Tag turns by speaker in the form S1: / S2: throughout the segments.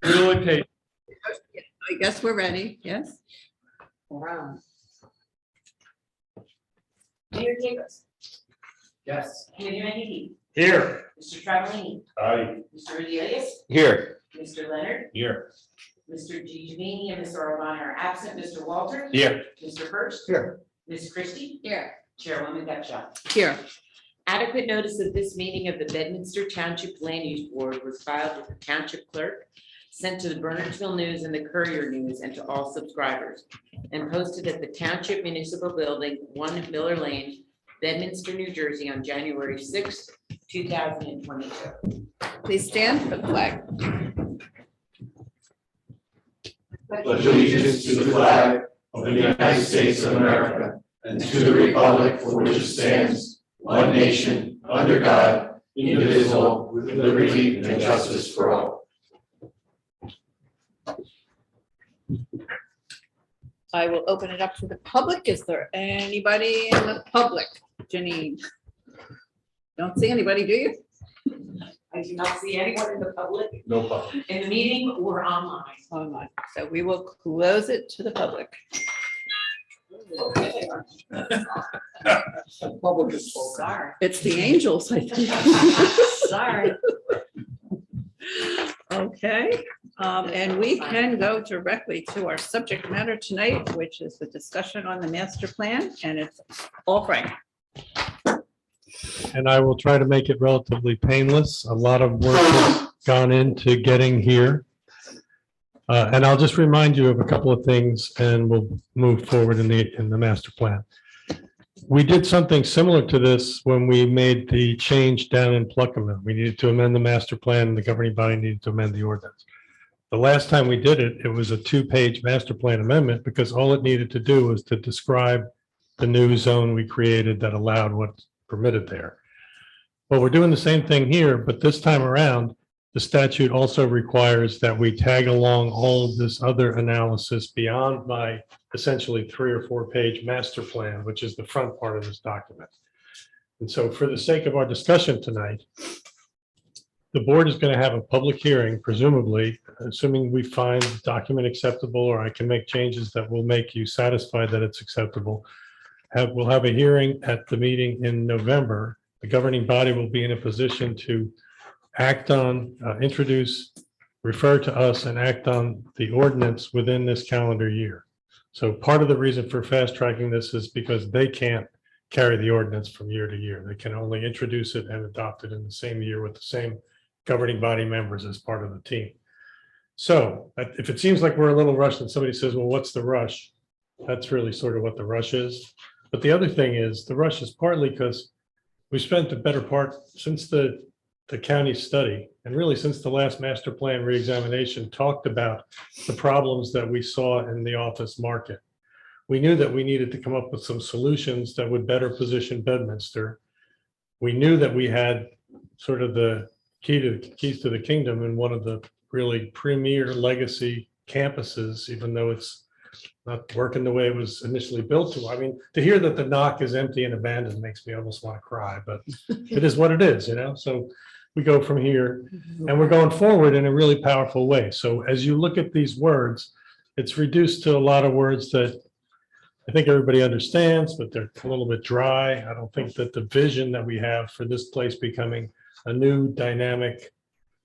S1: Really patient.
S2: I guess we're ready, yes?
S3: Mayor Jacobs.
S1: Yes.
S3: Committee Mahoney.
S1: Here.
S3: Mr. Travellini.
S1: Aye.
S3: Mr. Rudialius.
S1: Here.
S3: Mr. Leonard.
S1: Here.
S3: Mr. DeGiovanni and Mr. Arbonne are absent. Mr. Walter.
S1: Here.
S3: Mr. Hurst.
S1: Here.
S3: Ms. Christie. Here. Chairwoman Gotcha.
S2: Here,
S3: Adequate notice of this meeting of the Bedminster Township Land Use Board was filed with the Township Clerk, sent to the Bernardsville News and the Courier News and to all subscribers, and posted at the Township Municipal Building, 1 Miller Lane, Bedminster, New Jersey, on January 6th, 2022.
S2: please stand for the flag.
S4: Pledge allegiance to the flag of the United States of America and to the republic for which it stands, one nation, under God, indivisible, with liberty and justice for all.
S2: I will open it up to the public. Is there anybody in the public? Janine? Don't see anybody, do you?
S3: I do not see anyone in the public,
S1: No problem.
S3: in the meeting or online.
S2: Online. So we will close it to the public.
S1: Public is spoken.
S3: Sorry.
S2: It's the angels, I think.
S3: Sorry.
S2: Okay, and we can go directly to our subject matter tonight, which is the discussion on the master plan, and it's all Frank.
S5: And I will try to make it relatively painless. A lot of work has gone into getting here. And I'll just remind you of a couple of things and we'll move forward in the master plan. We did something similar to this when we made the change down in Pluckerman. We needed to amend the master plan and the governing body needed to amend the ordinance. The last time we did it, it was a 2-page master plan amendment because all it needed to do was to describe the new zone we created that allowed what's permitted there. Well, we're doing the same thing here, but this time around, the statute also requires that we tag along all of this other analysis beyond my essentially 3 or 4-page master plan, which is the front part of this document. And so for the sake of our discussion tonight, the board is going to have a public hearing, presumably, assuming we find the document acceptable or I can make changes that will make you satisfied that it's acceptable. We'll have a hearing at the meeting in November. The governing body will be in a position to act on, introduce, refer to us and act on the ordinance within this calendar year. So part of the reason for fast tracking this is because they can't carry the ordinance from year to year. They can only introduce it and adopt it in the same year with the same governing body members as part of the team. So if it seems like we're a little rushed and somebody says, well, what's the rush? That's really sort of what the rush is. But the other thing is the rush is partly because we spent the better part since the county study and really since the last master plan reexamination talked about the problems that we saw in the office market. We knew that we needed to come up with some solutions that would better position Bedminster. We knew that we had sort of the keys to the kingdom in one of the really premier legacy campuses, even though it's not working the way it was initially built to. I mean, to hear that the knock is empty and abandoned makes me almost want to cry, but it is what it is, you know? So we go from here and we're going forward in a really powerful way. So as you look at these words, it's reduced to a lot of words that I think everybody understands, but they're a little bit dry. I don't think that the vision that we have for this place becoming a new dynamic,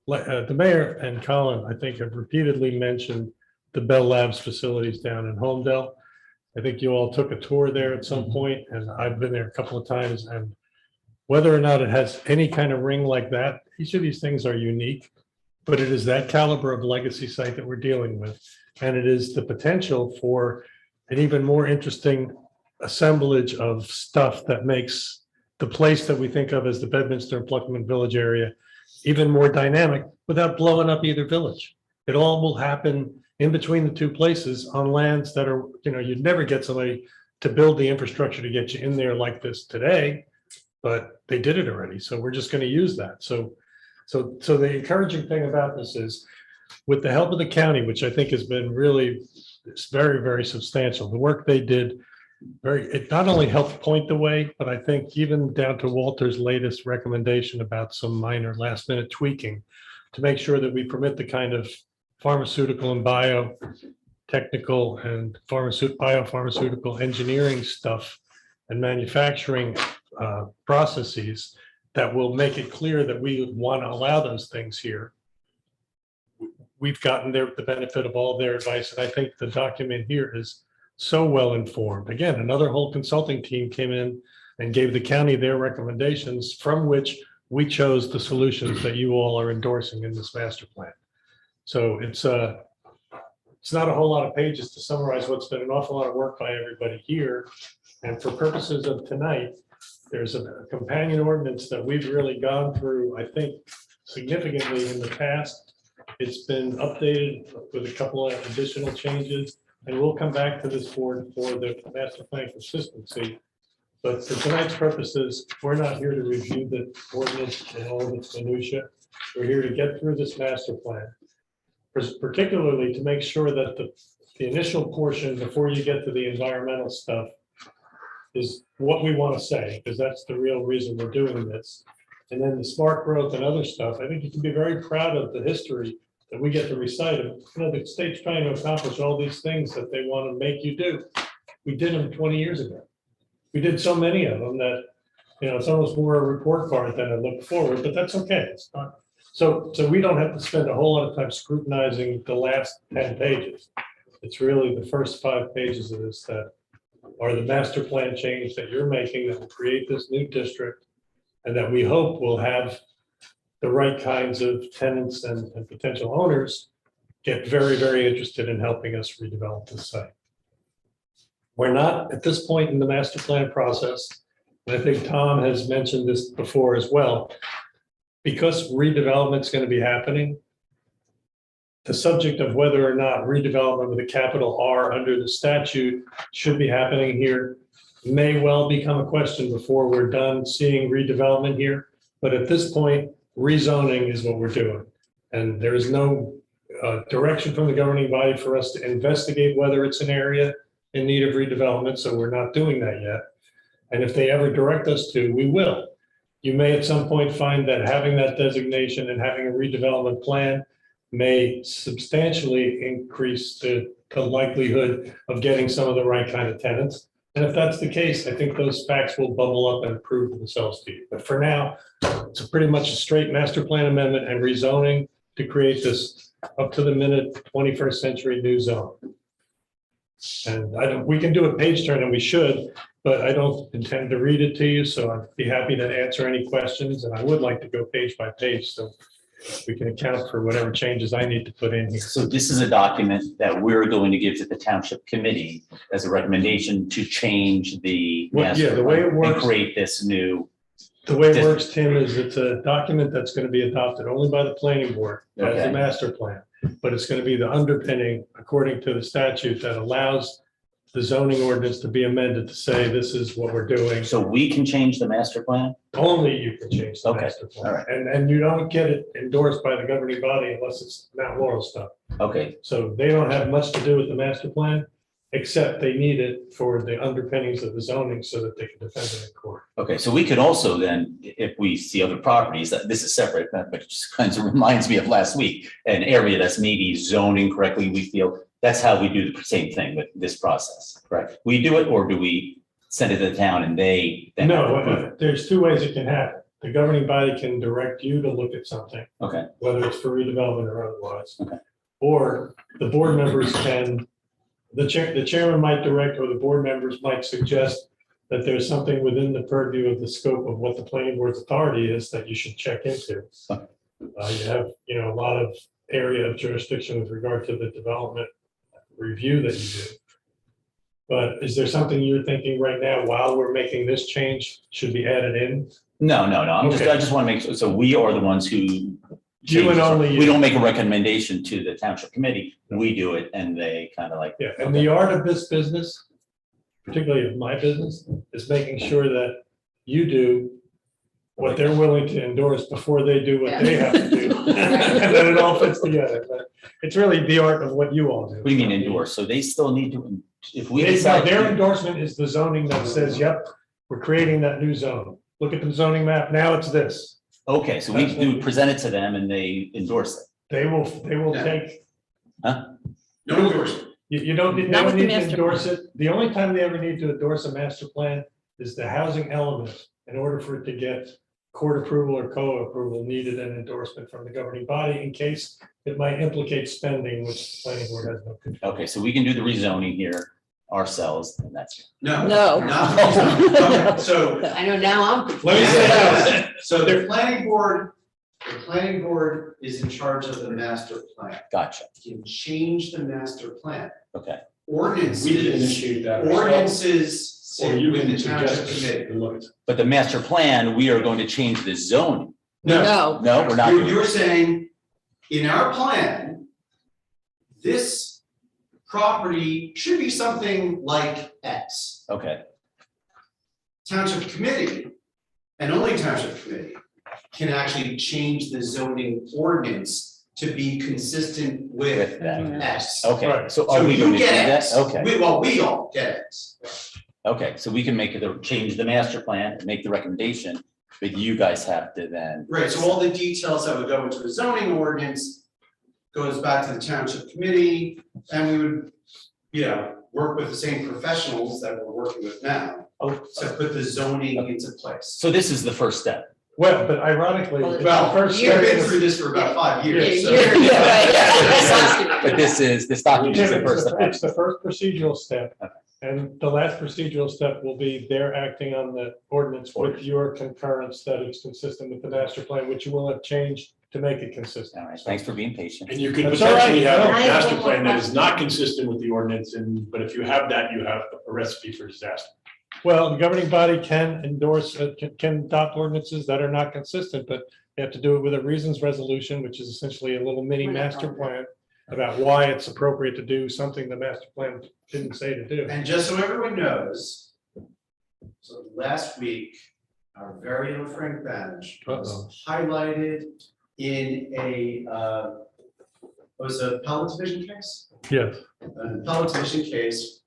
S5: the mayor and Colin, I think, have repeatedly mentioned the Bell Labs facilities down in Homedale. I think you all took a tour there at some point, and I've been there a couple of times, and whether or not it has any kind of ring like that, each of these things are unique, but it is that caliber of legacy site that we're dealing with. And it is the potential for an even more interesting assemblage of stuff that makes the place that we think of as the Bedminster and Pluckerman Village area even more dynamic without blowing up either village. It all will happen in between the two places on lands that are, you know, you'd never get somebody to build the infrastructure to get you in there like this today, but they did it already. So we're just going to use that. So the encouraging thing about this is with the help of the county, which I think has been really very, very substantial. The work they did, it not only helped point the way, but I think even down to Walter's latest recommendation about some minor last minute tweaking to make sure that we permit the kind of pharmaceutical and biotechnical and biopharmaceutical engineering stuff and manufacturing processes that will make it clear that we want to allow those things here. We've gotten the benefit of all their advice, and I think the document here is so well informed. Again, another whole consulting team came in and gave the county their recommendations, from which we chose the solutions that you all are endorsing in this master plan. So it's not a whole lot of pages to summarize what's been an awful lot of work by everybody here. And for purposes of tonight, there's a companion ordinance that we've really gone through, I think, significantly in the past. It's been updated with a couple of additional changes, and we'll come back to this board for the master plan consistency. But for tonight's purposes, we're not here to review the ordinance and all of its minutia. We're here to get through this master plan, particularly to make sure that the initial portion before you get to the environmental stuff is what we want to say, because that's the real reason we're doing this. And then the smart growth and other stuff, I think you can be very proud of the history that we get to recite. The state's trying to accomplish all these things that they want to make you do. We did them 20 years ago. We did so many of them that, it's almost more a report card than a look forward, but that's okay. It's not. So we don't have to spend a whole lot of time scrutinizing the last 10 pages. It's really the first 5 pages of this that are the master plan change that you're making that will create this new district, and that we hope will have the right kinds of tenants and potential owners get very, very interested in helping us redevelop this site. We're not at this point in the master plan process, and I think Tom has mentioned this before as well, because redevelopment is going to be happening. The subject of whether or not redevelopment with a capital R under the statute should be happening here may well become a question before we're done seeing redevelopment here. But at this point, rezoning is what we're doing. And there is no direction from the governing body for us to investigate whether it's an area in need of redevelopment. So we're not doing that yet. And if they ever direct us to, we will. You may at some point find that having that designation and having a redevelopment plan may substantially increase the likelihood of getting some of the right kind of tenants. And if that's the case, I think those facts will bubble up and prove themselves to you. But for now, it's pretty much a straight master plan amendment and rezoning to create this up to the minute 21st century new zone. And we can do a page turn, and we should, but I don't intend to read it to you. So I'd be happy to answer any questions. And I would like to go page by page, so we can account for whatever changes I need to put in here.
S6: So this is a document that we're going to give to the township committee as a recommendation to change the
S5: The way it
S6: and
S5: works,
S6: create this new.
S5: the way it works, Tim, is it's a document that's going to be adopted only by the planning board as
S6: Okay.
S5: a master plan. But it's going to be the underpinning, according to the statute, that allows the zoning ordinance to be amended to say this is what we're doing.
S6: So we can change the master plan?
S5: Only you can change the
S6: Okay,
S5: master plan.
S6: all right.
S5: And you don't get it endorsed by the governing body unless it's Mount Laurel stuff.
S6: Okay,
S5: So they don't have much to do with the master plan, except they need it for the underpinnings of the zoning so that they can defend it in court.
S6: okay. So we could also then, if we see other properties, that this is separate, but it just kind of reminds me of last week, an area that's maybe zoning correctly, we feel that's how we do the same thing with this process, correct? We do it, or do we send it to the town and they? then have to approve
S5: No,
S6: it?
S5: there's 2 ways it can happen. The governing body can direct you to look at something,
S6: Okay,
S5: whether it's for redevelopment or otherwise.
S6: Okay.
S5: Or the board members can, the chairman might direct, or the board members might suggest that there's something within the purview of the scope of what the planning board's authority is that you should check into.
S6: Okay.
S5: You have, a lot of area of jurisdiction with regard to the development review that you do. But is there something you're thinking right now while we're making this change should be added in?
S6: no, I
S5: Okay.
S6: just want to make sure, so we are the ones who.
S5: You and only you.
S6: We don't make a recommendation to the township committee, we do it and they kind of like.
S5: Yeah, and the art of this business, particularly of my business, is making sure that you do what they're willing to endorse before they do what they have to do. And then it all fits together. But it's really the art of what you all do.
S6: What do you mean endorse? So they still need to, if we
S5: It's
S6: decide.
S5: their endorsement is the zoning that says, yep, we're creating that new zone. Look at the zoning map. Now it's this.
S6: Okay, so we
S5: That's
S6: do
S5: what-
S6: present it to them and they endorse it.
S5: They will
S1: Yeah.
S5: take
S4: No endorsement.
S5: You don't need, they
S2: Not
S5: don't
S2: with the
S5: need to
S2: master
S5: endorse it. The only time they ever need to endorse a master plan is the housing element. In order for it to get court approval or co-approval, needed an endorsement from the governing body in case it might implicate spending, which the planning board has no control.
S6: Okay, so we can do the rezoning here ourselves, and that's it.
S4: No.
S2: No.
S4: Not the rezoning. Okay, so.
S3: I know now I'm.
S5: Let me say this.
S4: So the planning board is in charge of the master plan.
S6: Gotcha.
S4: You can change the master plan.
S6: Okay.
S4: Ordinances.
S1: We can initiate that ourselves.
S4: Ordinances
S1: Or
S4: sit
S1: you
S4: with
S1: can
S4: the township
S1: suggest
S4: committee.
S1: the limits.
S6: But the master plan, we are going to change the zoning.
S2: No,
S6: No, we're not. doing
S4: You're saying, in our plan, this property should be something like X.
S6: Okay,
S4: Township committee, and only township committee, can actually change the zoning ordinance to be consistent
S6: with
S4: with
S6: that.
S4: X.
S6: Okay,
S5: Right.
S6: so are
S4: So
S6: we going
S4: you
S6: to do
S4: get
S6: that?
S4: X.
S6: Okay,
S4: We all get X.
S6: okay, so we can make it, change the master plan and make the recommendation, but you guys have to then.
S4: Right, so all the details that would go into the zoning ordinance goes back to the township committee, and we would, work with the same professionals that we're working with now to put the zoning into place.
S6: So this is the first step.
S5: Well, but ironically,
S3: Well,
S5: the
S4: Well,
S5: first
S4: you've
S5: step
S4: been
S5: is-
S4: through this for about 5 years, so.
S6: But this document is the first step.
S5: It's the first procedural step.
S6: Okay.
S5: And the last procedural step will be they're acting on the ordinance with your concurrence that it's consistent with the master plan, which you will have changed to make it consistent.
S6: All right, thanks for being patient.
S1: And you could
S5: That's all right.
S1: potentially have a
S3: I have
S1: master
S3: one
S1: plan
S3: more
S1: that is not consistent with the ordinance, but if you have that, you have a recipe for disaster.
S5: Well, the governing body can endorse, can adopt ordinances that are not consistent, but they have to do it with a reasons resolution, which is essentially a little mini master plan about why it's appropriate to do something the master plan didn't say to do.
S4: And just so everyone knows, so last week, our very own Frank Badge was highlighted in a appellate division case?
S5: Yes,
S4: An appellate division case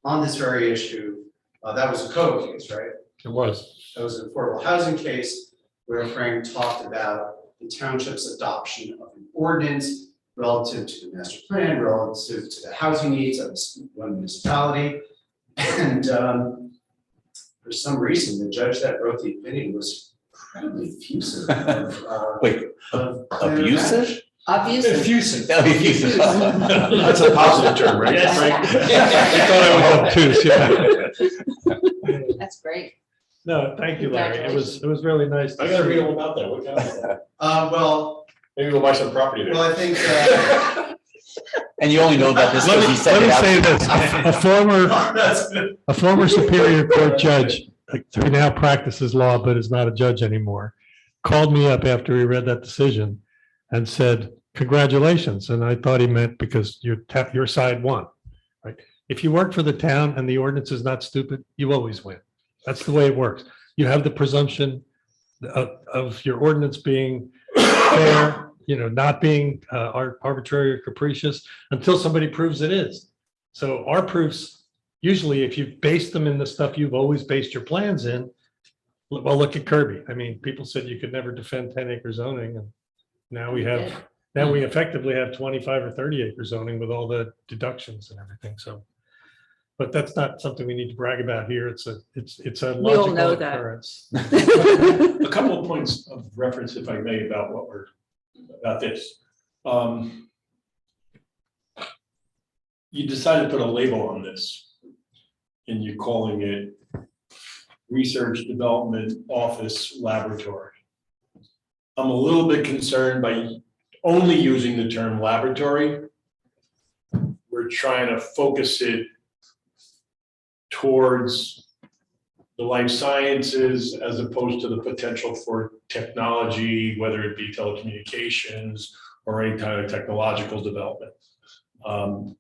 S4: on this very issue. That was a code case, right?
S5: it was.
S4: That was an affordable housing case where Frank talked about the township's adoption of an ordinance relative to the master plan, relative to the housing needs of one municipality. And for some reason, the judge that wrote the opinion was incredibly effusive of,
S6: Wait,
S4: of
S6: abusive?
S3: Obviously.
S1: Effusive.
S6: No, effusive.
S1: That's a positive term, right?
S3: Yes.
S1: Frank?
S5: I thought I was obtuse, yeah.
S3: That's great.
S5: No, thank you, Larry. It was really nice. to
S1: I gotta
S5: see.
S1: read all about that. What kind of that?
S4: Well,
S1: Maybe we'll buy some property there.
S4: I think
S6: And you only know about this
S5: Let
S6: because
S5: me,
S6: he said
S5: let
S6: it
S5: me
S6: out.
S5: say this, a former Superior Court judge, who now practices law but is not a judge anymore, called me up after he read that decision and said, congratulations. And I thought he meant because your side won, right? If you work for the town and the ordinance is not stupid, you always win. That's the way it works. You have the presumption of your ordinance being fair, not being arbitrary or capricious until somebody proves it is. So our proofs, usually if you base them in the stuff you've always based your plans in, well, look at Kirby. I mean, people said you could never defend 10-acre zoning, and now we effectively have 25 or 30 acre zoning with all the deductions and everything. So, but that's not something we need to brag about here. It's a
S2: We all know
S5: logical
S2: that.
S5: occurrence.
S1: A couple of points of reference, if I may, about this. You decided to put a label on this, and you're calling it Research Development Office Laboratory. I'm a little bit concerned by only using the term laboratory. We're trying to focus it towards the life sciences as opposed to the potential for technology, whether it be telecommunications or any kind of technological development.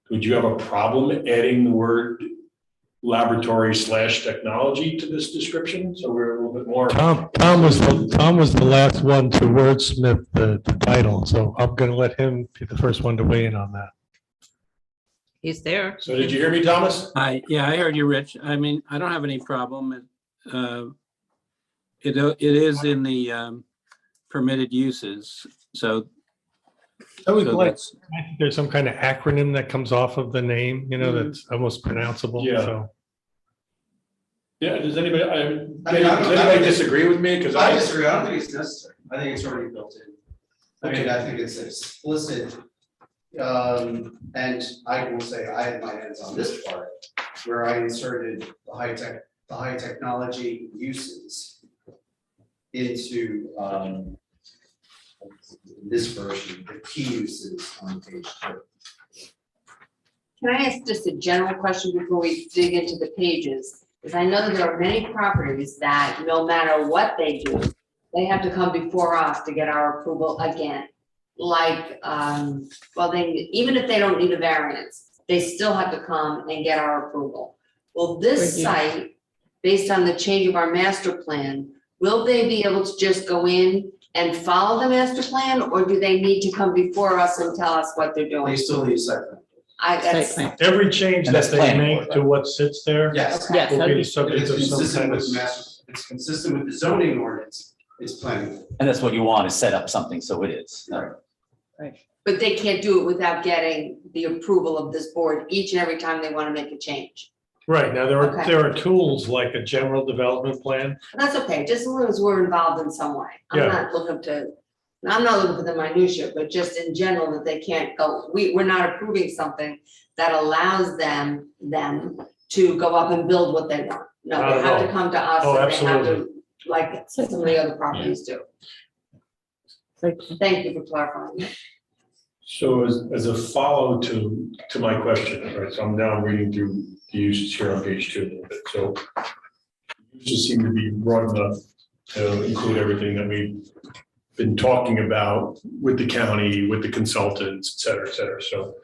S1: Would you have a problem adding the word laboratory/technology to this description? So we're a little bit more.
S5: Tom was the last one to wordsmith the title, so I'm going to let him be the first one to weigh in on that.
S2: He's there.
S1: So did you hear me, Thomas?
S7: Yeah, I heard you, Rich. I mean, I don't have any problem. It is in the permitted uses, so
S5: I would
S7: So
S5: like,
S7: that's-
S5: I think there's some kind of acronym that comes off of the name, you know, that's almost pronounceable,
S1: Yeah.
S5: so.
S1: Yeah, does anybody,
S4: I
S1: does
S4: don't-
S1: anybody disagree with me? Because
S4: I disagree, I don't think it's necessary, I think it's already built in. I mean,
S1: Okay.
S4: I think it's explicit. And I will say, I had my hands on this part, where I inserted the high technology uses into, this version, the key uses on page 2.
S8: Can I ask just a general question before we dig into the pages? Because I know that there are many properties that no matter what they do, they have to come before us to get our approval again. Like, well, even if they don't need a variance, they still have to come and get our approval. Well, this
S2: Review.
S8: site, based on the change of our master plan, will they be able to just go in and follow the master plan, or do they need to come before us and tell us what they're
S4: They
S8: doing?
S4: still need site plan.
S2: Site plan.
S5: Every change
S6: And
S5: that
S6: that's
S5: they
S6: planning
S5: make
S6: board,
S5: to
S6: right?
S5: what sits there
S4: Yes.
S2: Yes,
S5: will
S2: that'd
S5: be
S2: be-
S4: If
S5: subject
S4: it's
S5: of some
S4: consistent
S5: kind of.
S4: with the master, it's consistent with the zoning ordinance, it's planning.
S6: And that's what you want, is set up something so it is.
S8: But they can't do it without getting the approval of this board each and every time they want to make a change.
S5: Right, now
S8: Okay.
S5: there are tools like a general development plan.
S8: That's okay, just as long as we're involved in some way.
S5: Yeah.
S8: I'm not looking for the minutia, but just in general that they can't go, we're not approving something that allows them to go up and build what they want. No,
S5: Not
S8: they
S5: at
S8: have to
S5: all.
S8: come to us
S5: Oh,
S8: and they have to,
S5: absolutely.
S8: like some of the other properties do.
S2: Site plan.
S8: Thank you for clarifying that.
S1: So as a follow to my question, right, so I'm reading through the uses here on page 2 a little bit, so. Uses seem to be broad enough to include everything that we've been talking about with the county, with the consultants, et cetera, so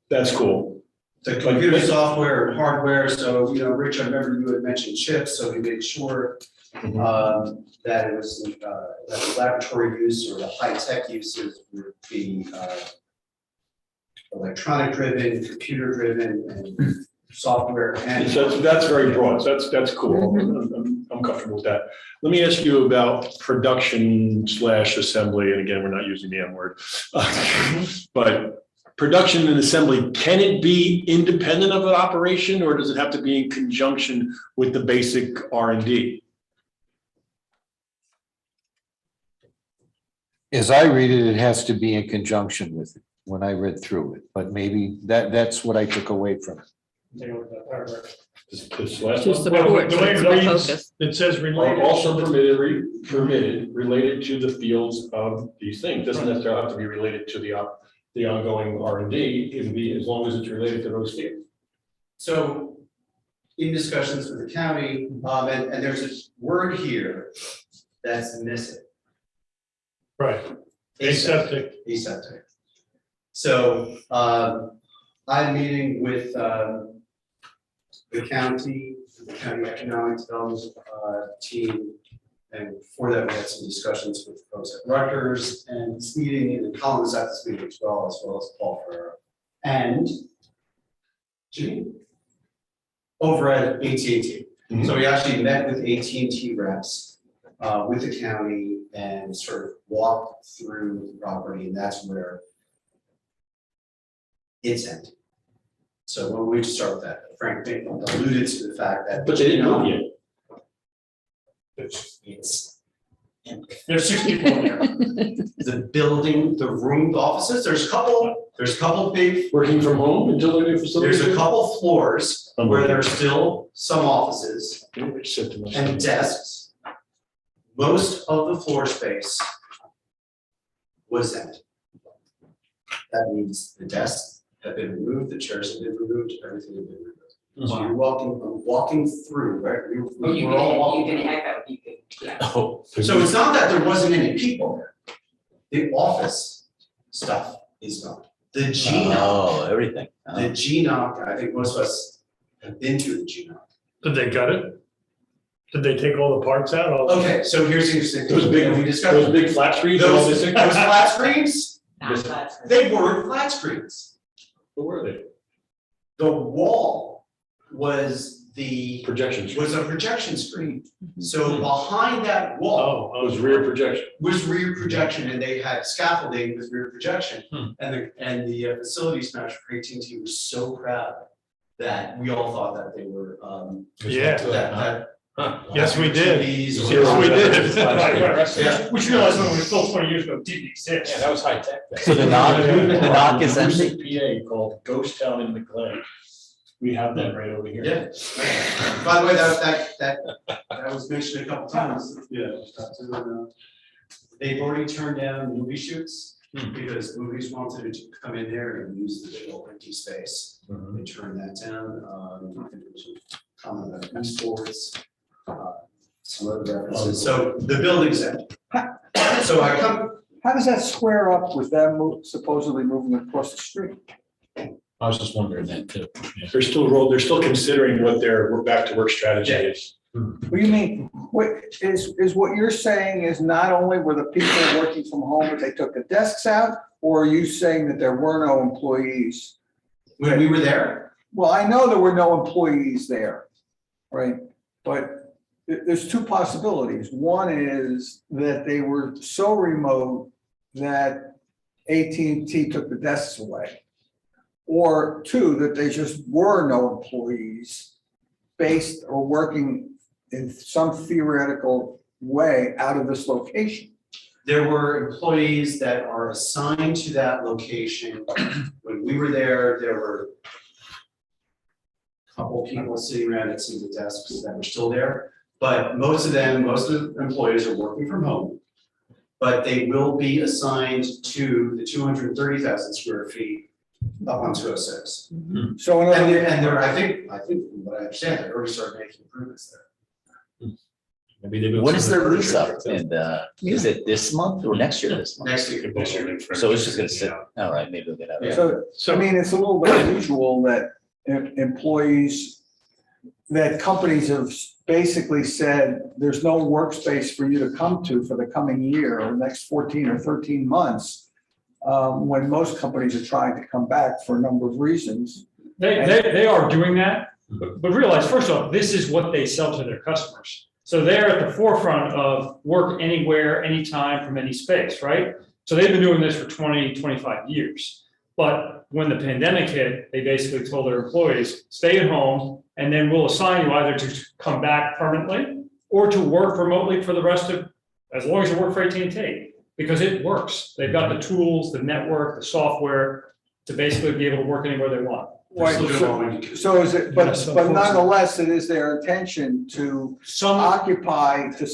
S1: that's cool.
S4: The computer software and hardware, so, Rich, I remember you had mentioned chips, so we made sure that it was, that the laboratory use or the high-tech uses would be electronic driven, computer driven, and software and.
S1: So that's very broad, so that's cool, I'm comfortable with that. Let me ask you about production / assembly, and again, we're not using the M word. But production and assembly, can it be independent of an operation, or does it have to be in conjunction with the basic R&D?
S9: As I read it, it has to be in conjunction with it when I read through it, but maybe that's what I took away from it.
S1: This last
S2: To
S1: one?
S2: support,
S5: the way it
S2: so it's
S5: reads,
S2: focused.
S5: it says
S1: Are
S5: related.
S1: also permitted related to the fields of these things, doesn't necessarily have to be related to the ongoing R&D, it can be as long as it's related to those fields.
S4: So in discussions with the county, and there's a word here that's missing.
S5: Right, aseptic.
S4: Aseptic. So, I'm meeting with, the county economic development, team. And before that, we had some discussions with folks at Rutgers and this meeting, and Colin was at this meeting as well as Paul Ferrero. And Janine over at AT&T. So we actually met with AT&T reps with the county and sort of walked through the property, and that's where it's empty. So when we just start with that, Frank alluded to the fact that.
S1: But they didn't move yet.
S4: It's empty. There's 6 people in there. The building, the room, the offices, there's a couple big,
S1: Working from home until the new facility?
S4: there's a couple floors where there's still some offices and desks. Most of the floor space was empty. That means the desks have been removed, the chairs have been removed, everything has been removed. So you're walking through, right? We're all walking.
S3: echo, you can, yeah.
S6: Oh,
S4: So it's not that there wasn't any people there. The office stuff is gone. The GNOC,
S6: oh, everything.
S4: the GNOC, I think most of us have been through the GNOC.
S5: Did they cut it? Did they take all the parts out?
S4: Okay, so here's the interesting thing.
S1: Those big,
S4: We discussed
S1: those big flat screens and all
S4: those
S1: this.
S4: flat screens,
S3: Not flat.
S4: they weren't flat screens.
S1: Where were they?
S4: The wall was the,
S1: Projection screen.
S4: was a projection screen. So behind that wall
S1: Oh, it was rear projection.
S4: was rear projection, and they had scaffolding with rear projection. And the facilities manager for AT&T was so proud that we all thought that they were,
S1: Yeah.
S4: that.
S1: Yes, we did.
S4: TVs or
S1: Yes, we
S4: whatever.
S1: did.
S4: Yeah.
S10: Which you realize when it was built 20 years ago, didn't exist.
S1: Yeah, that was high tech.
S6: So the knock is empty?
S1: PA called Ghost Town in the Clay. We have that right over here.
S4: Yeah. By the way, that was mentioned a couple times.
S1: Yeah.
S4: They've already turned down movie shoots because movies wanted to come in there and use the big old empty space. They turned that down. There was a comment about Wii Sports, some other references. So the building's empty. So I come,
S11: How does that square up with them supposedly moving across the street?
S1: I was just wondering that too. They're still considering what their back to work strategy is.
S11: What do you mean, is what you're saying is not only were the people working from home, but they took the desks out? Or are you saying that there were no employees?
S4: when we were there,
S11: Well, I know there were no employees there, right? But there's two possibilities. One is that they were so remote that AT&T took the desks away. Or two, that there just were no employees based or working in some theoretical way out of this location.
S4: there were employees that are assigned to that location. When we were there, there were a couple people sitting around at some of the desks that were still there. But most of the employees are working from home. But they will be assigned to the 230,000 square feet up on 206.
S11: So in
S4: And
S11: other
S4: they're, and they're, I think from what I understand, they already started making improvements there.
S6: When is their lease up? And is it this month or next year this month?
S4: Next year.
S6: So it's just gonna sit, all right, maybe we'll get out of it.
S11: So, I mean, it's a little bit unusual that employees, that companies have basically said, there's no workspace for you to come to for the coming year or the next 14 or 13 months. When most companies are trying to come back for a number of reasons.
S10: They are doing that, but realize, first off, this is what they sell to their customers. So they're at the forefront of work anywhere, anytime, from any space, right? So they've been doing this for 20, 25 years. But when the pandemic hit, they basically told their employees, stay at home, and then we'll assign you either to come back permanently or to work remotely for the rest of, as long as you work for AT&T, because it works. They've got the tools, the network, the software to basically be able to work anywhere they want.
S11: Right, so is it, but nonetheless, it is their intention to occupy to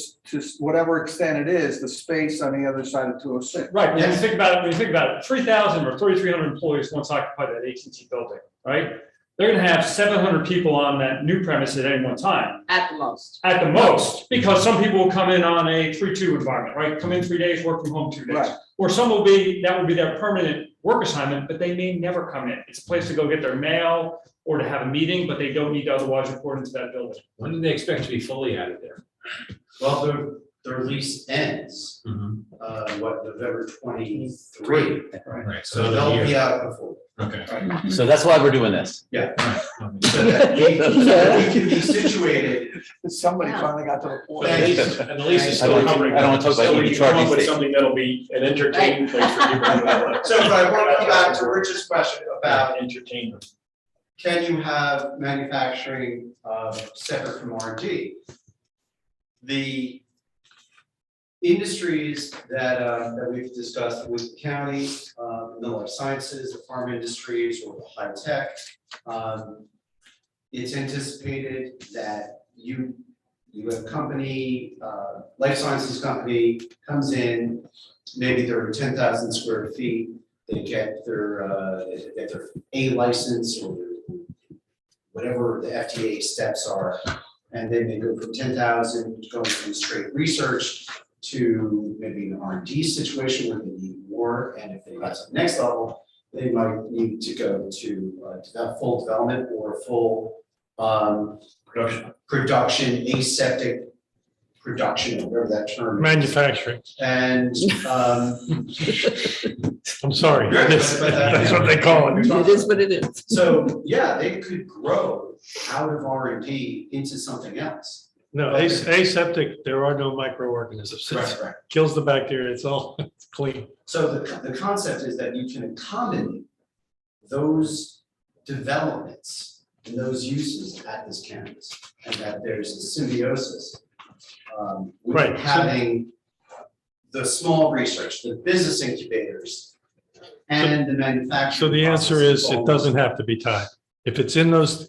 S11: whatever extent it is, the space on the other side of 206.
S10: Right, when you think about it, 3,000 or 3,300 employees once occupied that AT&T building, right? They're gonna have 700 people on that new premise at any one time.
S3: At the most.
S10: At the most, because some people will come in on a 3-2 environment, right? Come in 3 days, work from home 2 days.
S11: Right.
S10: Or some will be, that would be their permanent work assignment, but they may never come in. It's a place to go get their mail or to have a meeting, but they don't need to otherwise report into that building.
S1: When do they expect to be fully out of there?
S4: Well, their lease ends, November 23.
S1: Right.
S4: So they'll be out before.
S1: Okay.
S6: So that's why we're doing this.
S4: Yeah. So that we can be situated.
S11: Somebody finally got to the point.
S1: And the lease is
S6: I
S1: still
S6: don't
S1: covering.
S6: wanna talk about
S1: So we
S6: EV
S1: can come
S6: charging
S1: up with
S6: station.
S1: something that'll be an entertaining place for people to.
S4: So but I want to come back to Rich's question about,
S1: Entertainment.
S4: can you have manufacturing separate from R&D? The industries that we've discussed with the county, the life sciences, the farm industries, or the high tech, it's anticipated that you have a company, life sciences company comes in, maybe they're 10,000 square feet, they get their A license or whatever the FDA steps are, and then they go from 10,000 going from straight research to maybe an R&D situation where they need more, and if they got to the next level, they might need to go to that full development or full production aseptic production, whatever that term is.
S5: Manufacturing.
S4: And,
S5: I'm sorry.
S4: Right,
S5: That's
S4: but
S5: that's what they call it.
S2: It is what it is.
S4: so, yeah, they could grow out of R&D into something else.
S5: No, aseptic, there are no microorganisms. It
S4: Right.
S5: kills the bacteria. It's all it's clean.
S4: So the concept is that you can accommodate those developments and those uses at this campus, and that there's a symbiosis. With
S5: Right, so-
S4: having the small research, the business incubators, and the manufacturing.
S5: So the answer
S4: process
S5: is, it
S4: all
S5: doesn't
S4: work.
S5: have to be tied. If it's in those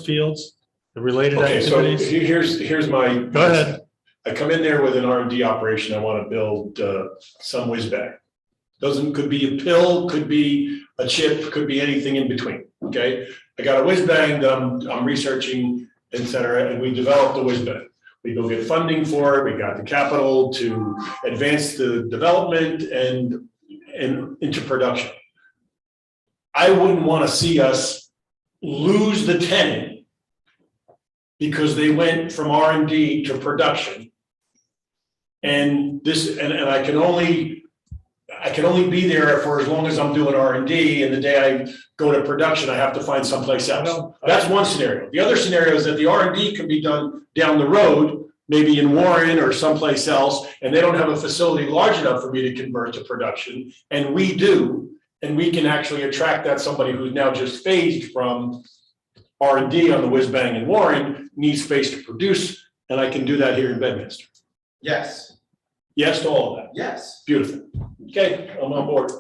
S5: fields, the related
S1: Okay, so
S5: activities.
S1: here's my.
S5: Go ahead.
S1: I come in there with an R&D operation, I want to build some whiz bag. Could be a pill, could be a chip, could be anything in between, okay? I got a whiz bag that I'm researching, et cetera, and we developed the whiz bag. We go get funding for it, we got the capital to advance the development and into production. I wouldn't want to see us lose the tenant because they went from R&D to production. And I can only be there for as long as I'm doing R&D, and the day I go to production, I have to find someplace else. That's one scenario. The other scenario is that the R&D can be done down the road, maybe in Warren or someplace else, and they don't have a facility large enough for me to convert to production, and we do, and we can actually attract that somebody who's now just phased from R&D on the whiz bang in Warren, needs space to produce, and I can do that here in Bedminster.
S4: Yes,
S1: Yes to all of that.
S4: yes.
S1: Beautiful. Okay, I'm on board.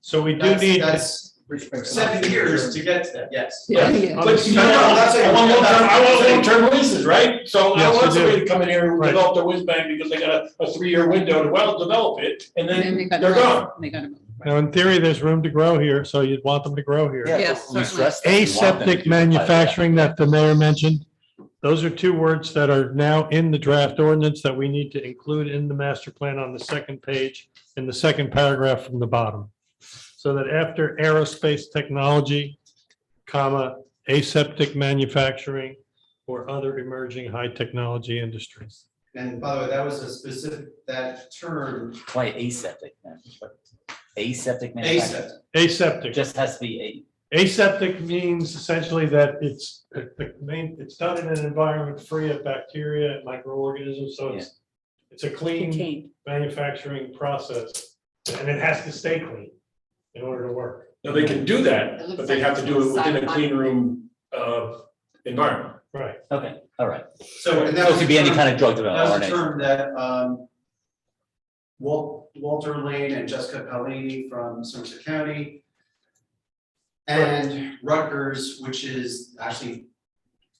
S5: So we do need,
S4: That's 7 years to get to that, yes.
S2: Yeah, yeah.
S1: But I want long-term leases, right? So I
S5: Yes,
S1: want
S5: you
S1: somebody
S5: do.
S1: to come in here and
S5: Right.
S1: develop their whiz bang because they got a 3-year window to develop it, and
S2: And
S1: then
S2: they gotta
S1: they're
S2: move.
S1: gone.
S2: They gotta move.
S5: now in theory, there's room to grow here, so you'd want them to grow here.
S2: Yes,
S6: we
S2: certainly.
S6: stress that we want them to
S5: Aseptic
S6: do the pilot.
S5: manufacturing that the mayor mentioned, those are 2 words that are now in the draft ordinance that we need to include in the master plan on the second page, in the second paragraph from the bottom. So that after aerospace technology, comma, aseptic manufacturing or other emerging high technology industries.
S4: And by the way, that was a specific, that term,
S6: Why aseptic? Man? Aseptic manufacturing?
S4: aseptic.
S5: Aseptic.
S6: Just has to be
S5: Aseptic means essentially that it's done in an environment free of bacteria and microorganisms, so it's a clean
S2: Contained.
S5: manufacturing process, and it has to stay clean in order to work.
S1: Now, they can do
S8: It
S1: that,
S8: looks
S1: but they
S8: like
S1: have to do it within a
S8: sci-fi.
S1: clean room environment.
S5: Right.
S6: a, okay, all right.
S4: So, and that
S6: So it
S4: was
S6: could
S4: a
S6: be any
S4: term-
S6: kind of drug
S4: That
S6: development.
S4: was a
S6: RNA.
S4: term that Walter Lane and Jessica Pellini from Somerset County and Rutgers, which is actually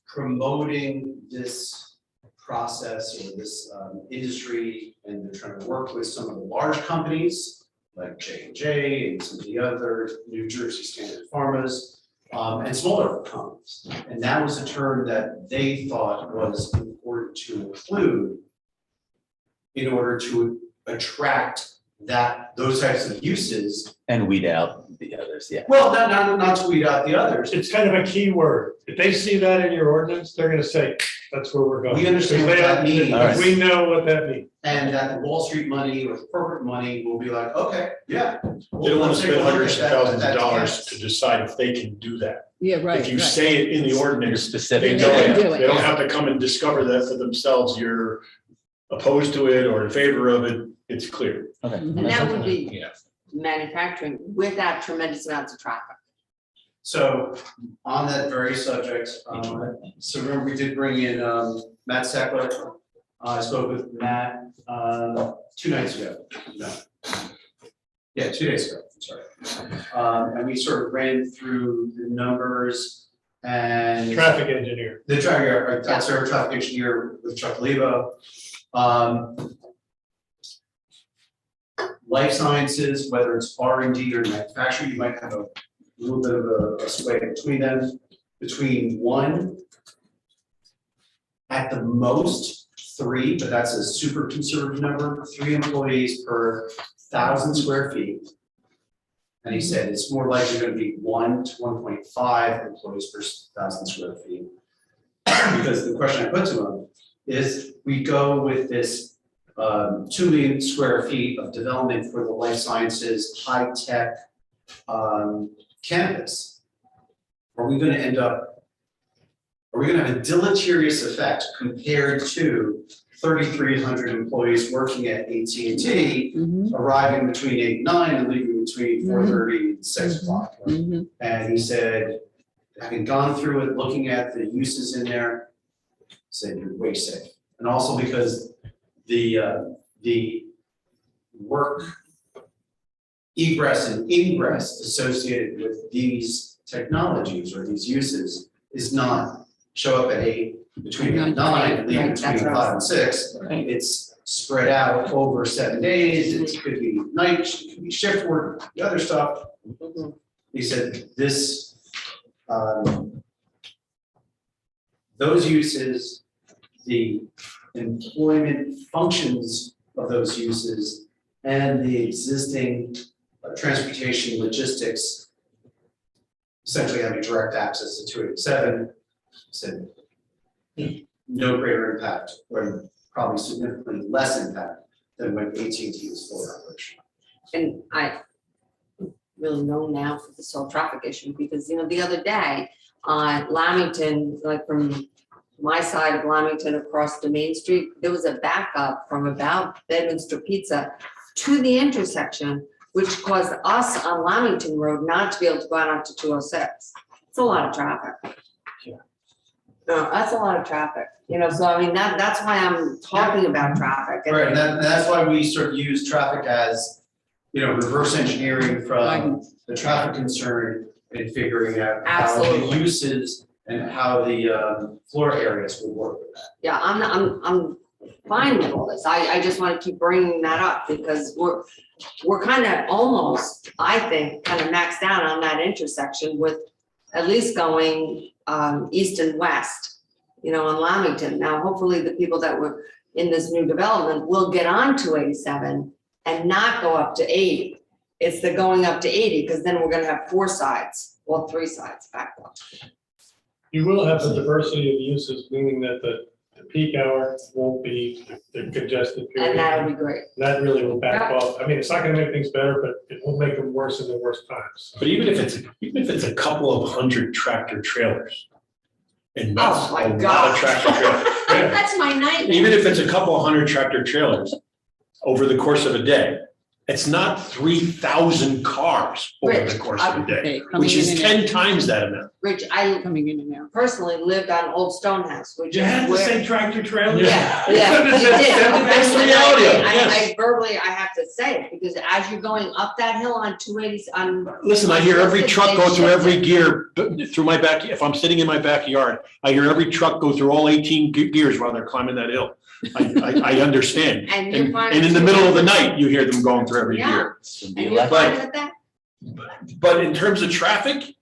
S4: promoting this process or this industry, and they're trying to work with some of the large companies like J&J and some of the other New Jersey Standard Pharmas, and smaller companies. And that was a term that they thought was important to include in order to attract those types of uses.
S6: And weed out the others, yeah.
S4: Well, not to weed out the others.
S5: It's kind of a key word. If they see that in your ordinance, they're gonna say, that's where we're going.
S4: We understand what that means.
S5: Because we know what that means.
S4: And that the Wall Street money or corporate money will be like, okay, yeah.
S1: They don't want to spend hundreds of thousands of dollars to decide if they can do that.
S2: Yeah, right.
S1: If you
S2: right.
S1: say it in the
S6: You're
S1: ordinance, they
S6: specific.
S1: know
S2: They
S1: it.
S2: do it,
S1: They don't
S2: yeah.
S1: have to come and discover that for themselves. You're opposed to it or in favor of it. It's clear.
S6: Okay.
S2: Mhm.
S8: And that would be
S1: Yeah.
S8: manufacturing without tremendous amounts of traffic.
S4: So on that very subject, so remember we did bring in Matt Seckler. I spoke with Matt 2 nights ago. No. Yeah, 2 days ago, I'm sorry. And we sort of ran through the numbers and.
S5: Traffic engineer.
S4: The traffic, that's our traffic engineer with Chuck Lebo. Life sciences, whether it's R&D or manufacturing, you might have a little bit of a sway between them, between 1, at the most 3, but that's a super conservative number, 3 employees per 1,000 square feet. And he said it's more likely going to be 1 to 1.5 employees per 1,000 square feet. because the question I put to him is, we go with this 2 million square feet of development for the life sciences, high-tech campus. Are we gonna end up, are we gonna have a deleterious effect compared to 3,300 employees working at AT&T, arriving between 8 and 9 and leaving between 4:30 and 6 o'clock? And he said, having gone through it, looking at the uses in there, said you're way safe. And also because the work egress and ingress associated with these technologies or these uses is not show up at 8, between 8 and 9, and leave
S8: Right,
S4: between
S8: that's what I
S4: 5 and 6.
S2: Right.
S4: It's spread out over 7 days, it could be night, it could be shift work, the other stuff. He said this, those uses, the employment functions of those uses, and the existing transportation logistics, essentially having direct access to 287, said no greater impact, or probably significantly less impact than what AT&T is for operation.
S8: And I really know now for this whole traffic issue, because, you know, the other day on Lamington, like from my side of Lamington across the Main Street, there was a backup from about Bedminster Pizza to the intersection, which caused us on Lamington Road not to be able to go out onto 206. It's a lot of traffic.
S4: Yeah.
S8: No, that's a lot of traffic, you know, so I mean, that's why I'm talking about traffic. And-
S4: Right, and that's why we sort of use traffic as, you know, reverse engineering from the traffic concern and figuring out how the
S8: Absolutely.
S4: uses and how the floor areas will work with that.
S8: Yeah, I'm fine with all this. I just want to keep bringing that up because we're kind of almost, I think, kind of maxed out on that intersection with at least going east and west, you know, on Lamington. Now, hopefully the people that were in this new development will get on to 87 and not go up to 80. It's the going up to 80 because then we're gonna have 4 sides, well, 3 sides back up.
S5: You will have a diversity of uses, meaning that the peak hour won't be the congested period.
S8: And that'll be great.
S5: That really will back off. I mean, it's not gonna make things better, but it will make them worse in the worst times.
S1: But even if it's a couple of hundred tractor trailers, and that's
S8: Oh my
S1: a lot of
S8: gosh.
S1: tractor trailers. Yeah.
S8: That's my nightmare.
S1: Even if it's a couple of hundred tractor trailers over the course of a day, it's not 3,000 cars over the
S8: Rich,
S1: course of a day,
S2: Okay, coming
S1: which
S2: in
S1: is
S2: and
S1: 10
S2: out.
S1: times that amount.
S8: Rich, I
S2: Coming in and out.
S8: personally lived on Old Stonehouse, which
S1: You
S8: is
S1: had to
S8: where.
S1: say tractor trailers?
S8: Yeah, yeah, you did.
S1: That's the reality of it, yes.
S8: I verbally, I have to say it, because as you're going up that hill on 280, on.
S1: Listen, I hear every truck go through every gear through my back. If I'm sitting in my backyard, I hear every truck go through all 18 gears while they're climbing that hill. I understand.
S8: And you're fine.
S1: And in the middle of the night, you hear them going through every
S8: Yeah.
S1: gear.
S8: And you're fine with that?
S1: But in terms of traffic,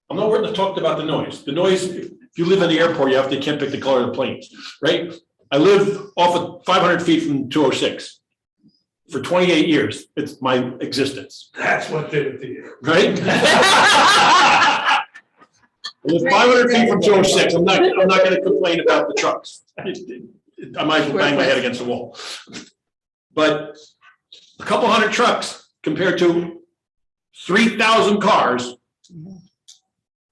S1: I'm not worried to talk about the noise. The noise, if you live in the airport, you can't pick the color of the planes, right? I live off of 500 feet from 206. For 28 years, it's my existence,
S5: That's what did it to you.
S1: right? I live 500 feet from 206. I'm not gonna complain about the trucks. I might as well bang my head against the wall. But a couple hundred trucks compared to 3,000 cars,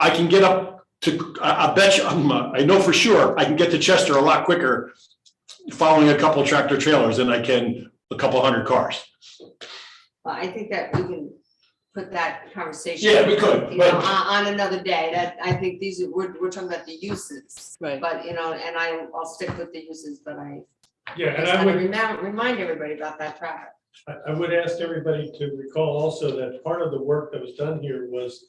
S1: I can get up to, I bet you, I know for sure, I can get to Chester a lot quicker following a couple tractor trailers than I can a couple hundred cars.
S8: Well, I think that we can put that conversation.
S1: Yeah, we could,
S8: You know,
S1: but-
S8: on another day, that, I think these are, we're talking about the uses.
S2: Right.
S8: But, you know, and I'll stick with the uses, but I
S5: Yeah, and
S8: just
S5: I
S8: gotta
S5: would,
S8: remind everybody about that traffic.
S5: I would ask everybody to recall also that part of the work that was done here was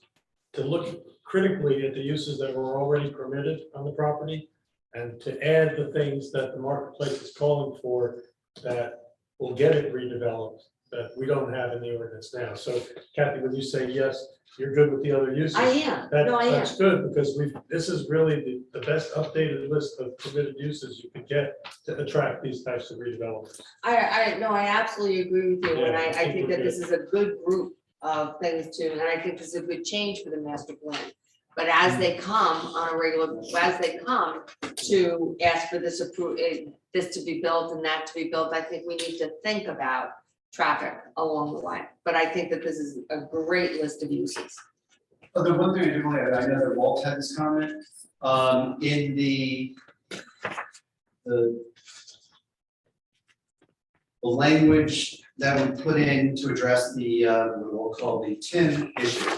S5: to look critically at the uses that were already permitted on the property and to add the things that the marketplace is calling for that will get it redeveloped, that we don't have in the ordinance now. So Kathy, when you say yes, you're good with the other uses.
S8: I am,
S5: That,
S8: no, I am.
S5: that's good, because this is really the best updated list of permitted uses you could get to attract these types of redevelopments.
S8: No, I absolutely agree with you, and
S5: Yeah,
S8: I
S5: I think
S8: think
S5: we're
S8: that this is a good group of things too, and I think this is a good change for the master plan. But as they come on a regular, as they come to ask for this this to be built and that to be built, I think we need to think about traffic along the way. But I think that this is a great list of uses.
S4: Oh, the one thing I do want to add, I know that Walt had this comment, in the language that we put in to address the, what we'll call the TIM issue,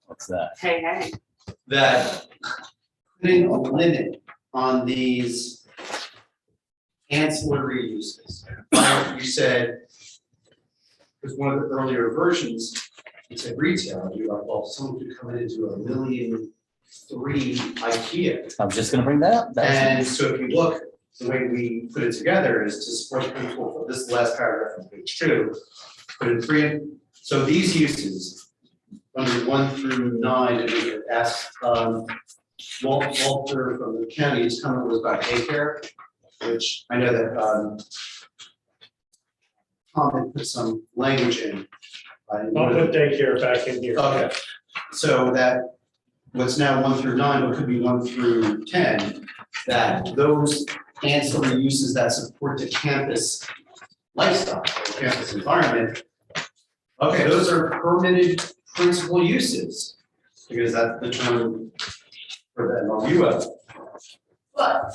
S6: What's that?
S8: Hey,
S4: that putting a limit on these ancillary uses. You said, because one of the earlier versions, you said retail, you're like, well, someone could come in and do $1.3 million IKEA.
S6: I was just gonna bring that up.
S4: And so if you look, the way we put it together is to support the principle for this last paragraph on page 2, put in 3. So these uses, under 1 through 9, and we asked Walter from the county, his comment was about daycare, which I know that Tom had put some language in.
S10: I'll put daycare back in here.
S4: Okay, so that what's now 1 through 9, what could be 1 through 10, that those ancillary uses that support the campus lifestyle, the campus environment, okay, those are permitted principal uses, because that's the term for that LUF. But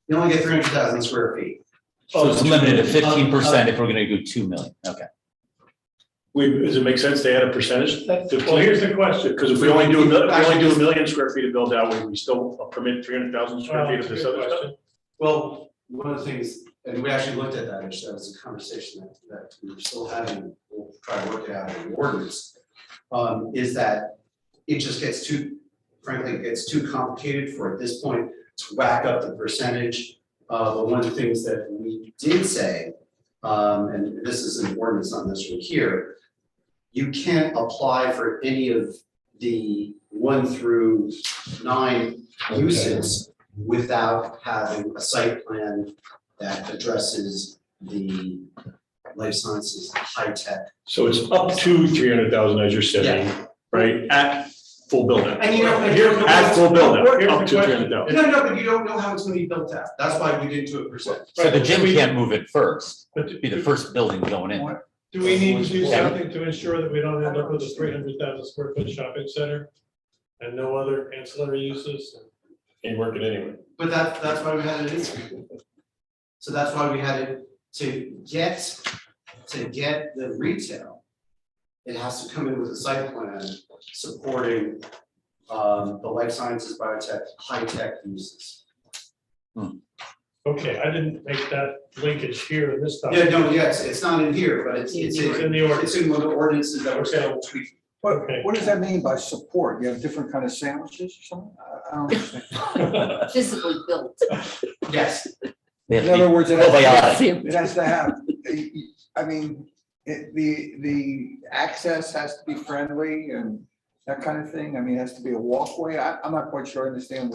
S4: you only get 300,000 square feet.
S6: So it's limited to 15% if we're gonna do 2 million, okay.
S1: Does it make sense to add a percentage to that?
S10: Well, here's the question.
S1: Because if we only do, a million square feet of build out, we still permit 300,000 square feet of this other stuff?
S4: Well, one of the things, and we actually looked at that, issue, that was a conversation that we were still having, we'll try to work it out in the ordinance, is that it just gets too, frankly, it gets too complicated for at this point to whack up the percentage. But one of the things that we did say, and this is an ordinance on this right here, you can't apply for any of the 1 through 9 uses without having a site plan that addresses the life sciences, high tech.
S1: So it's up to 300,000, as you're saying, right, at full build out.
S4: And you know,
S1: At full build out,
S10: Here's
S1: up
S10: the
S1: to
S10: question.
S1: 300,000.
S4: no, but you don't know how it's gonna be built out. That's why we didn't do a percent.
S6: So the gym can't move it first,
S10: But
S6: be the first building going in.
S10: do we need to do something to ensure that we don't end up with a 300,000 square foot shopping center and no other ancillary uses?
S1: Ain't working anyway.
S4: But that's why we had it in there. So that's why we had it to get the retail. It has to come in with a site plan supporting the life sciences, biotech, high tech uses.
S10: Okay, I didn't make that linkage here in this
S4: Yeah,
S10: document.
S4: no, yes, it's not in here, but it's
S10: It's in the ordinance.
S4: it's in one of the ordinances that we're still tweaking.
S10: Okay.
S11: What does that mean by support? You have different kind of sandwiches or something? I don't understand.
S8: physically built.
S4: Yes,
S6: They have
S11: In
S6: to be
S11: other words,
S6: probiotic.
S11: it has to have, I mean, the access has to be friendly and that kind of thing. I mean, it has to be a walkway. I'm not quite sure I understand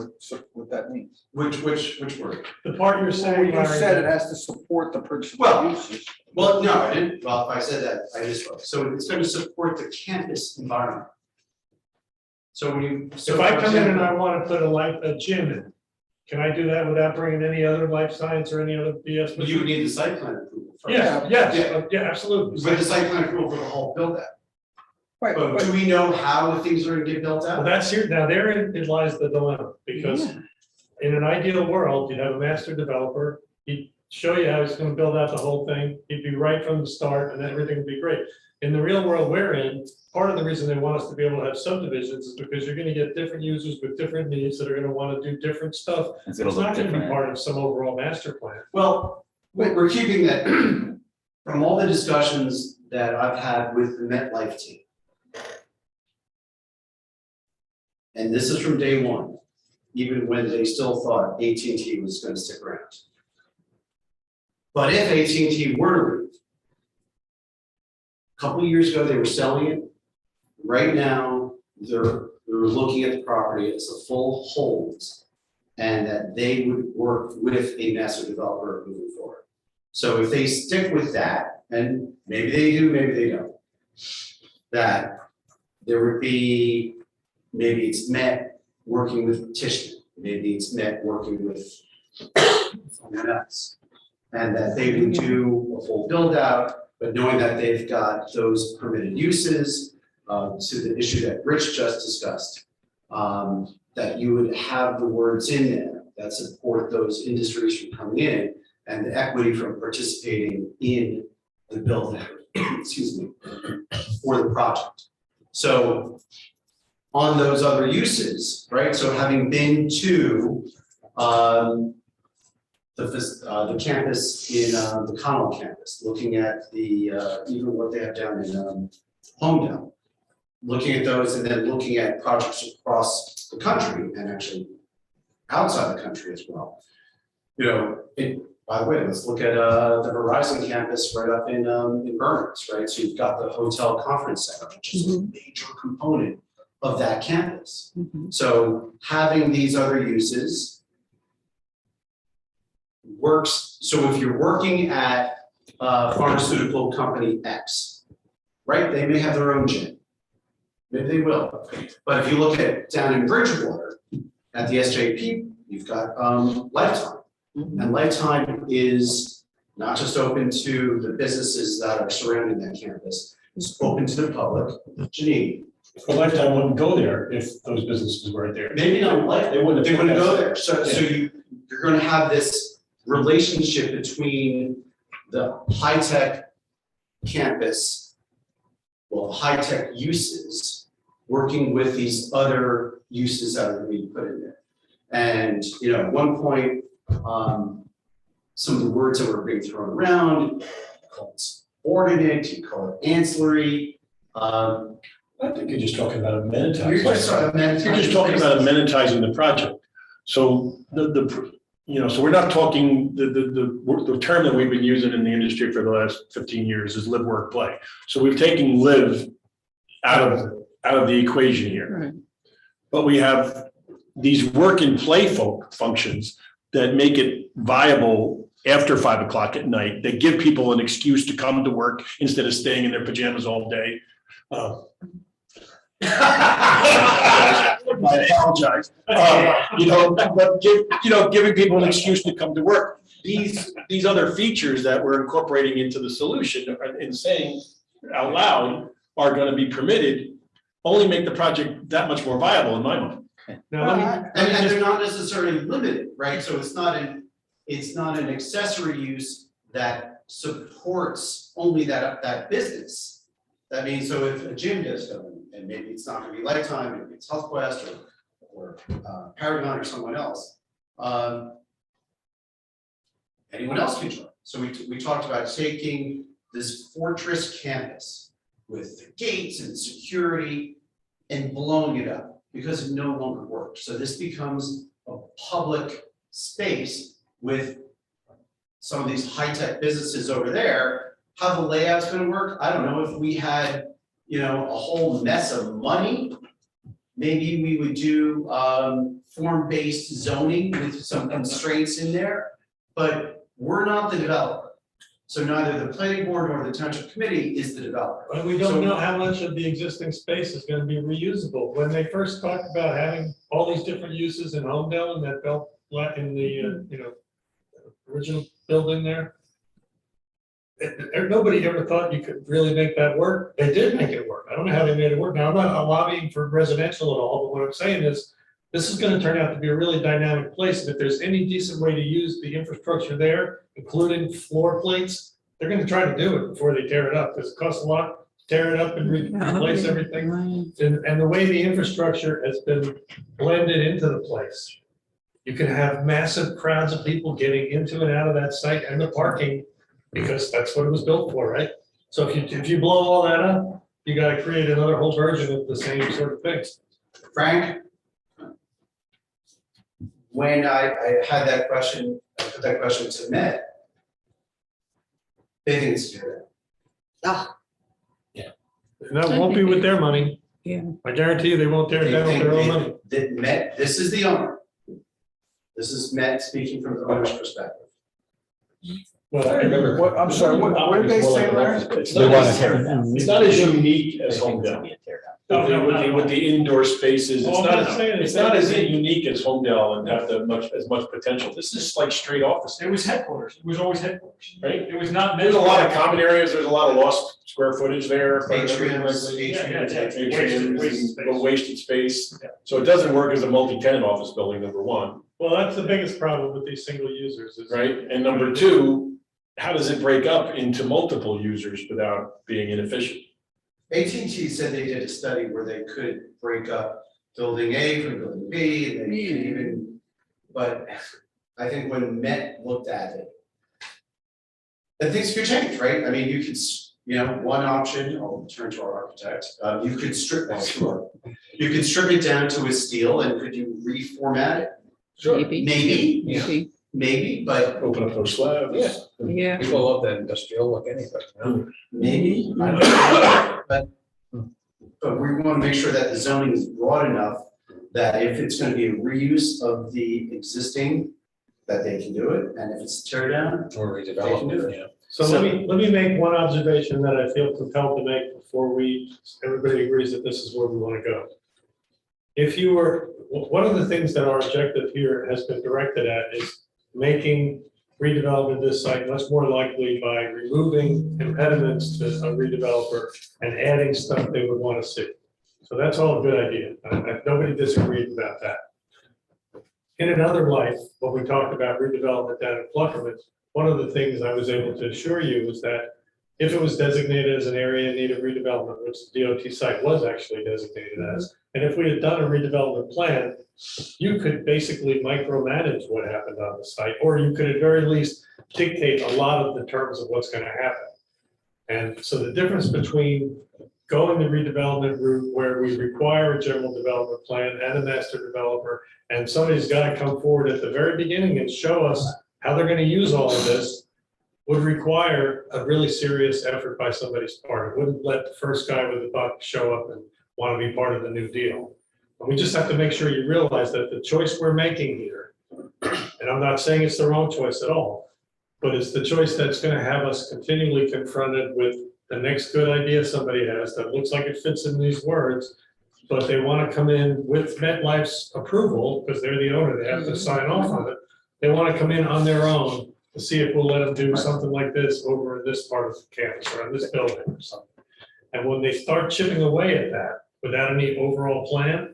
S11: what that means.
S4: which word?
S10: The part you're
S11: So
S10: saying,
S11: you
S10: Larry,
S11: said it
S10: that-
S11: has to support the principal
S4: Well,
S11: uses.
S4: Well, no, I didn't, well, if I said that, I misspoke. So it's going to support the campus environment. So when you.
S10: if I come in and I want to put a gym in, can I do that without bringing any other life science or any other BS?
S4: You would need the site plan approval first.
S10: Yeah, yes, yeah, absolutely.
S4: But the site plan approval for the whole build out.
S11: Right,
S4: But do
S11: but
S4: we know how the things are gonna get built
S10: Well,
S4: out?
S10: that's here, now therein lies the dilemma, because in an ideal world, you'd have a master developer, he'd show you how he's gonna build out the whole thing, he'd be right from the start, and then everything would be great. In the real world we're in, part of the reason they want us to be able to have subdivisions is because you're gonna get different users with different needs that are gonna wanna do different stuff.
S6: It's
S10: It's
S6: gonna look
S10: not gonna be
S6: different.
S10: part of some overall master plan.
S4: Well, we're keeping that from all the discussions that I've had with the MetLife team. And this is from day one, even when they still thought AT&T was gonna stick around. But if AT&T were to leave, a couple of years ago, they were selling it. Right now, they're looking at the property as a full hold, and that they would work with a master developer moving forward. So if they stick with that, and maybe they do, maybe they don't, that there would be, maybe it's Met working with Tishman, maybe it's Met working with someone else. And that they would do a full build out, but knowing that they've got those permitted uses, to the issue that Rich just discussed. That you would have the words in there that support those industries from coming in and the equity from participating in the build out, excuse me, for the project. So on those other uses, right, so having been to the campus in the Connell campus, looking at the even what they have down in Homedale, looking at those and then looking at projects across the country and actually outside the country as well. You know, by the way, let's look at the Verizon campus right up in Berners, right? So you've got the hotel conference center, which is a major component of that campus. So having these other uses works. So if you're working at pharmaceutical company X, right? They may have their own gym. Maybe they will. But if you look at down in Bridgewater at the SJP, you've got Lifetime. And Lifetime is not just open to the businesses that are surrounding that campus, it's open to the public. Janine.
S1: A Lifetime wouldn't go there if those businesses weren't there.
S4: Maybe not Lifetime,
S1: They wouldn't
S4: go there. So you're gonna have this relationship between the high-tech campus, well, high-tech uses, working with these other uses that are being put in there. And, you know, at one point, some of the words that were being thrown around, you call it subordinate, you call it ancillary.
S1: I think you're just talking about amenitizing.
S4: You're just talking about
S1: amenitizing the project. So so we're not talking, the term that we've been using in the industry for the last 15 years is live, work, play. So we've taken live out of the equation here.
S2: Right.
S1: But we have these work and play functions that make it viable after 5 o'clock at night. They give people an excuse to come to work instead of staying in their pajamas all day. I apologize. But giving people an excuse to come to work. These other features that we're incorporating into the solution and saying out loud are going to be permitted only make the project that much more viable in my mind.
S4: And they're not necessarily limited, right? So it's not an accessory use that supports only that business. That means, so if a gym does come in, and maybe it's not gonna be Lifetime, maybe it's HealthQuest or Paragon or someone else. Anyone else can join. So we talked about taking this fortress campus with the gates and security and blowing it up because it no longer works. So this becomes a public space with some of these high-tech businesses over there. How the layout's gonna work, I don't know. If we had, a whole mess of money, maybe we would do form-based zoning with some constraints in there, but we're not the developer. So neither the planning board nor the township committee is the developer.
S5: But we don't know how much of the existing space is gonna be reusable. When they first talked about having all these different uses in Homedale and that built in the, original building there, nobody ever thought you could really make that work. They did make it work. I don't know how they made it work. Now, I'm not lobbying for residential at all, but what I'm saying is this is gonna turn out to be a really dynamic place. And if there's any decent way to use the infrastructure there, including floor plates, they're gonna try to do it before they tear it up. Because it costs a lot to tear it up and replace everything. And the way the infrastructure has been blended into the place, you can have massive crowds of people getting into and out of that site and the parking, because that's what it was built for, right? So if you blow all that up, you gotta create another whole version of the same sort of things.
S4: Frank? When I had that question, I put that question to Met. They think it's good.
S5: And that won't be with their money.
S2: Yeah.
S5: I guarantee you, they won't tear it down with their own money.
S4: That Met, this is the owner. This is Met speaking from the owner's perspective.
S5: Well, I remember.
S11: I'm sorry, what did they say, Larry?
S1: It's
S6: They
S1: not
S6: want to
S1: as-
S6: tear it down.
S1: It's not as unique as Homedale.
S6: It's gonna be a tear down.
S10: No, no, not at all.
S1: With the indoor spaces,
S5: Oh,
S1: it's
S5: I'm
S1: not,
S5: not saying
S1: it's
S5: it's
S1: not
S5: not
S1: as
S5: unique.
S1: unique as Homedale and have as much potential. This is like straight office.
S10: It was headquarters. It was always headquarters.
S1: Right.
S10: It was not.
S1: There's a lot of common areas, there's a lot of lost square footage there. if I remember
S4: Atriums,
S1: correctly.
S10: Yeah,
S1: Atriums,
S10: wasted space.
S1: but wasted space.
S10: Yeah.
S1: So it doesn't work as a multi-tenant office building, number one,
S5: Well, that's the biggest problem with these single users is.
S1: right? And number two, how does it break up into multiple users without being inefficient?
S4: AT&T said they did a study where they could break up building A from building B, and they could even, but I think when Met looked at it, and things could change, right? I mean, you could, one option, I'll turn to our architect, you could strip it down to a steel, and could you reformat it?
S1: Sure.
S4: Maybe, but
S1: Open up those slabs.
S2: Yeah.
S9: People love that industrial look anyway.
S4: maybe, I don't know, but we want to make sure that the zoning is broad enough that if it's going to be a reuse of the existing, that they can do it, and if it's tear down,
S9: Or
S4: they can do
S9: redevelopment,
S4: it.
S9: yeah.
S5: So let me make one observation that I feel compelled to make before everybody agrees that this is where we want to go. If you were, one of the things that our objective here has been directed at is making redevelopment of this site much more likely by removing impediments to a redeveloper and adding stuff they would want to see. So that's all a good idea. Nobody disagrees about that. In another life, when we talked about redevelopment down in Pluckerman, one of the things I was able to assure you was that if it was designated as an area in need of redevelopment, which the DOT site was actually designated as, and if we had done a redevelopment plan, you could basically micromanage what happened on the site, or you could at very least dictate a lot of the terms of what's going to happen. And so the difference between going the redevelopment route where we require a general development plan and a master developer, and somebody's got to come forward at the very beginning and show us how they're going to use all of this, would require a really serious effort by somebody's part. It wouldn't let the first guy with the buck show up and want to be part of the new deal. And we just have to make sure you realize that the choice we're making here, and I'm not saying it's the wrong choice at all, but it's the choice that's going to have us continually confronted with the next good idea somebody has that looks like it fits in these words, but they want to come in with MetLife's approval, because they're the owner, they have to sign off on it. They want to come in on their own to see if we'll let them do something like this over in this part of the campus or in this building or something. And when they start chipping away at that without any overall plan,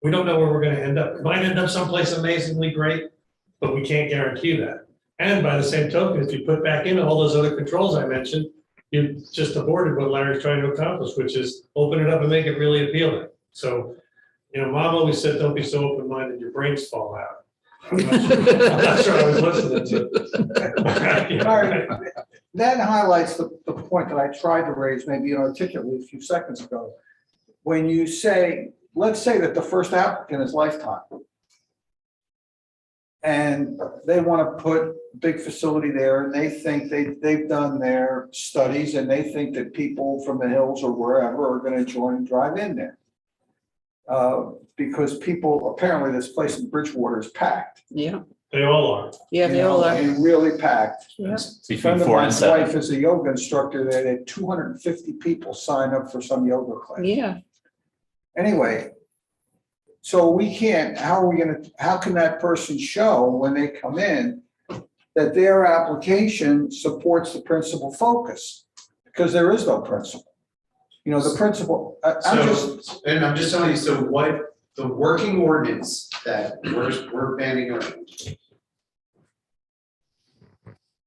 S5: we don't know where we're going to end up. It might end up someplace amazingly great, but we can't guarantee that. And by the same token, if you put back in all those other controls I mentioned, you just aborted what Larry's trying to accomplish, which is open it up and make it really appealing. So, Mom always said, don't be so open-minded, your brains fall out. I'm not sure I was listening to.
S11: All right. That highlights the point that I tried to raise maybe inarticulately a few seconds ago. When you say, let's say that the first applicant is Lifetime, and they want to put a big facility there, and they think they've done their studies, and they think that people from the hills or wherever are going to join and drive in there. Because people, apparently this place in Bridgewater is packed.
S2: Yeah,
S5: They all are.
S2: yeah, they all are.
S11: And really packed.
S2: Yeah.
S6: Between
S11: Friend of
S6: 4 and
S11: mine's
S6: 7.
S11: wife is a yoga instructor there. They had 250 people sign up for some yoga class.
S2: Yeah,
S11: Anyway, so we can't, how can that person show when they come in that their application supports the principal focus? Because there is no principle. The principle,
S4: And I'm just telling you, so what the working ordinance that we're banning around.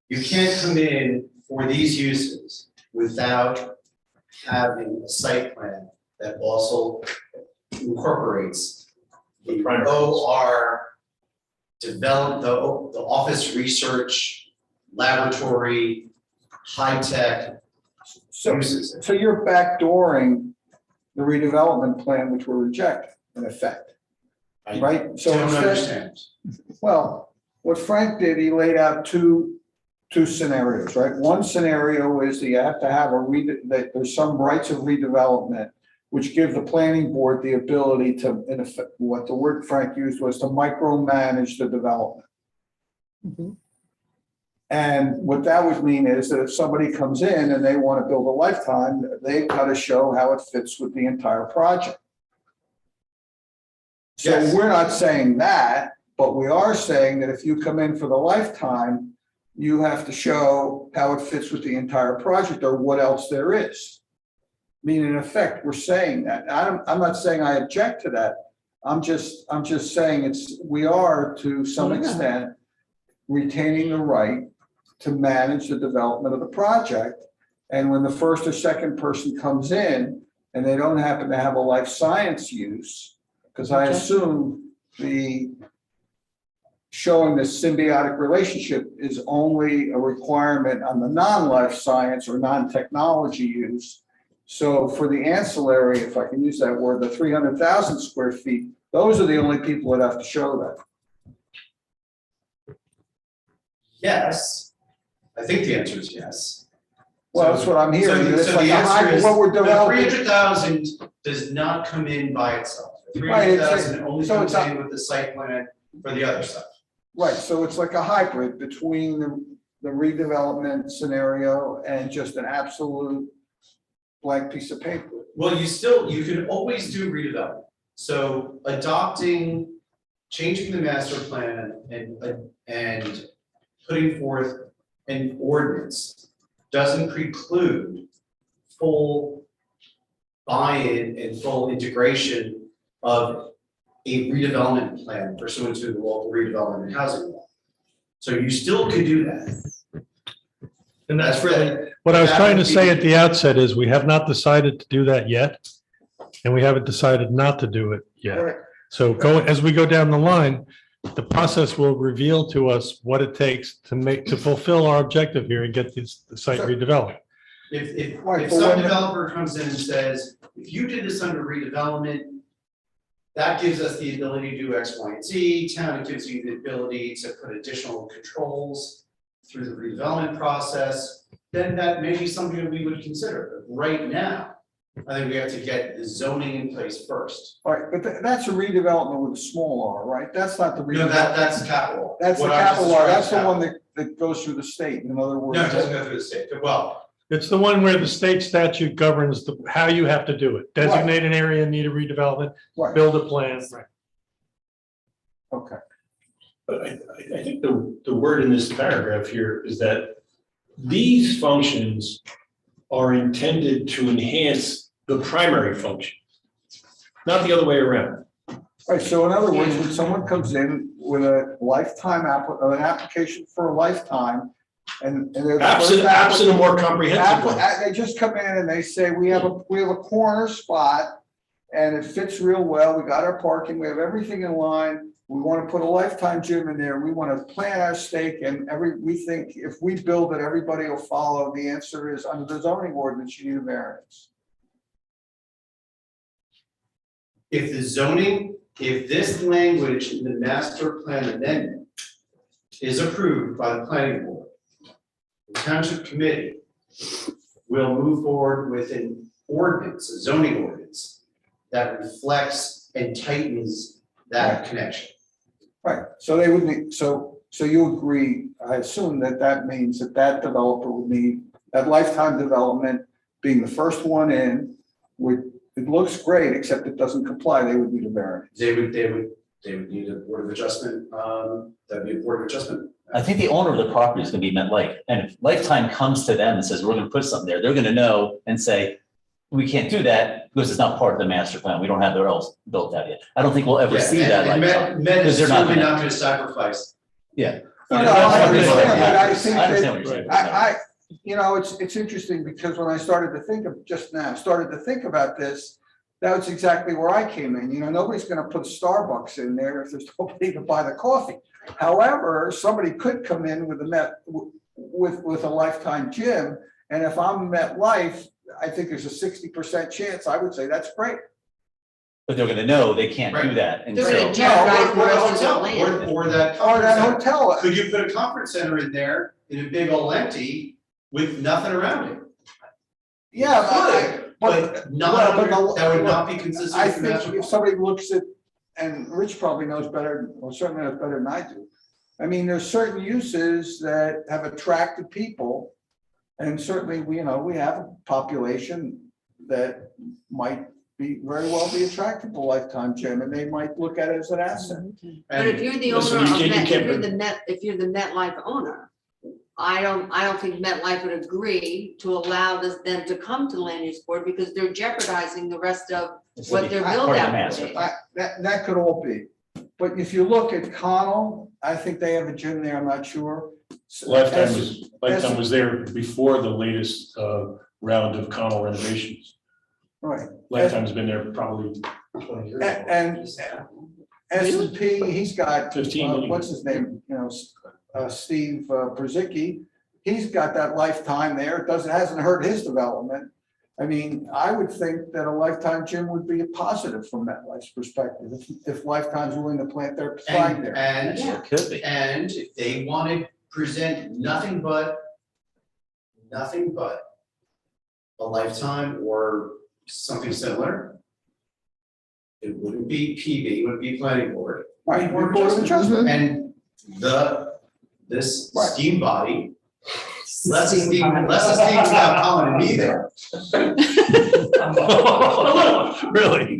S4: You can't come in for these uses without having a site plan that also incorporates the OR, develop the office research, laboratory, high-tech uses.
S11: So you're backdooring the redevelopment plan, which we're rejecting in effect, right? So
S4: Don't
S11: instead-
S4: understand.
S11: Well, what Frank did, he laid out two scenarios, right? One scenario is that you have to have that there's some rights of redevelopment, which give the planning board the ability to, in effect, what the word Frank used was to micromanage the development.
S2: Mhm.
S11: And what that would mean is that if somebody comes in and they want to build a lifetime, they've got to show how it fits with the entire project. So
S4: Yes.
S11: we're not saying that, but we are saying that if you come in for the lifetime, you have to show how it fits with the entire project or what else there is. Meaning, in effect, we're saying that. I'm not saying I object to that. I'm just saying we are to some extent retaining the right to manage the development of the project. And when the first or second person comes in and they don't happen to have a life science use, because I assume showing the symbiotic relationship is only a requirement on the non-life science or non-technology use. So for the ancillary, if I can use that word, the 300,000 square feet, those are the only people that have to show that.
S4: Yes, I think the answer is yes.
S11: Well, that's what I'm hearing. It's
S4: So
S11: like
S4: the
S11: a high-
S4: answer is,
S11: what we're
S4: the
S11: developing.
S4: 300,000 does not come in by itself. The
S11: Right, it's a-
S4: 300,000 only
S11: so
S4: comes
S11: it's a-
S4: in with the site plan for the other stuff.
S11: Right, so it's like a hybrid between the redevelopment scenario and just an absolute blank piece of paper.
S4: Well, you can always do redevelopment. So changing the master plan and putting forth an ordinance doesn't preclude full buy-in and full integration of a redevelopment plan pursuant to the local redevelopment and housing law. So you still could do that.
S5: And that's
S4: That's
S5: really, what I was trying to say at the outset is we have not decided to do that yet. And we haven't decided not to do it yet. So as we go down the line, the process will reveal to us what it takes to fulfill our objective here and get the site redeveloped.
S4: If
S11: Right,
S4: if
S11: but
S4: some
S11: when-
S4: developer comes in and says, if you did this under redevelopment, that gives us the ability to do X, Y, and Z. Town, it gives you the ability to put additional controls through the redevelopment process, then that may be something that we would consider. But right now, I think we have to get the zoning in place first.
S11: All right, but that's a redevelopment with a small r, right? That's not the
S4: No,
S11: redevelopment.
S4: that's capital.
S11: That's the
S4: What I just
S11: capital R,
S4: described
S11: that's
S4: is
S11: the one
S4: capital.
S11: that goes through the state, in other words.
S4: No, it doesn't go through the state. Well,
S5: It's the one where the state statute governs how you have to do it. Designate an area in need of redevelopment,
S11: Right,
S5: build a plan.
S11: okay.
S1: But I think the word in this paragraph here is that these functions are intended to enhance the primary function, not the other way around.
S11: All right, so in other words, when someone comes in with a lifetime an application for a lifetime, and they're the first
S1: Absent a more
S11: applicant-
S1: comprehensive one.
S11: They just come in and they say, we have a corner spot and it fits real well. We got our parking, we have everything in line. We want to put a lifetime gym in there. We want to plant our stake and we think if we build it, everybody will follow. The answer is under the zoning ordinance, you need a variance.
S4: if this language in the master plan amendment is approved by the planning board, the township committee will move forward with an ordinance, a zoning ordinance, that reflects and tightens that connection.
S11: Right, so they would need, so you agree, I assume that means that developer would need, that lifetime development being the first one in, it looks great, except it doesn't comply, they would need a variance.
S4: They would need a board of adjustment, that'd be a board of adjustment.
S6: I think the owner of the property is gonna be MetLife, and if Lifetime comes to them and says, we're gonna put something there, they're gonna know and say, we can't do that because it's not part of the master plan, we don't have their else built out yet. I don't think we'll ever
S4: Yeah,
S6: see that
S4: and
S6: Lifetime.
S4: Med is
S6: because they're not
S4: certainly
S6: gonna-
S4: not gonna sacrifice.
S6: Yeah.
S11: No,
S4: You
S11: no,
S4: know,
S11: I
S4: that's what it is.
S11: understand, but I think
S6: I understand
S11: that,
S6: what you're saying.
S11: you know, it's interesting because when I started to think of, just now, started to think about this, that was exactly where I came in. You know, nobody's gonna put a Starbucks in there if there's nobody to buy the coffee. However, somebody could come in with with a lifetime gym, and if I'm MetLife, I think there's a 60% chance, I would say that's great.
S6: But they're gonna know they can't do
S4: Right.
S6: that, and
S8: They're
S6: so.
S8: gonna jeopardize the
S4: Or a
S8: rest of the
S4: hotel,
S8: land.
S4: or that
S11: Or
S4: conference
S11: that
S4: center.
S11: hotel.
S4: Could you put a conference center in there in a big old empty with nothing around it?
S11: Yeah,
S4: But not,
S11: well, but
S4: under-
S11: the-
S4: that would not be consistent
S11: I
S4: with the
S11: think
S4: master
S11: if
S4: plan.
S11: somebody looks at, and Rich probably knows better, or certainly knows better than I do. I mean, there's certain uses that have attracted people. And certainly, we have a population that might be very well be attracted to Lifetime Gym, and they might look at it as an asset.
S8: But if you're the
S1: Listen,
S8: owner
S1: you
S8: of
S1: can't- you
S8: Met,
S1: can't
S8: if you're the MetLife owner, I don't think MetLife would agree to allow them to come to the land use board because they're jeopardizing the rest of what their
S6: Part
S8: build
S6: of the
S8: out
S6: master
S8: would be.
S6: plan.
S11: That could all be. But if you look at Connell, I think they have a gym there, I'm not sure.
S1: Lifetime was there before the latest round of Connell renovations.
S11: Right,
S1: Lifetime's been there probably 20 years.
S11: and S&P, he's got,
S1: 15.
S11: what's his name, Steve Brzezicki, he's got that Lifetime there, hasn't hurt his development. I mean, I would think that a Lifetime gym would be a positive from MetLife's perspective, if Lifetime's willing to plant their flag there.
S4: And
S6: It could be.
S4: And if they want to present nothing but a Lifetime or something similar, it wouldn't be PB, it would be planning board.
S11: Right, Board of Adjustment.
S4: And this
S11: Right.
S4: steam body, less esteem without Colin and me there.
S1: Really?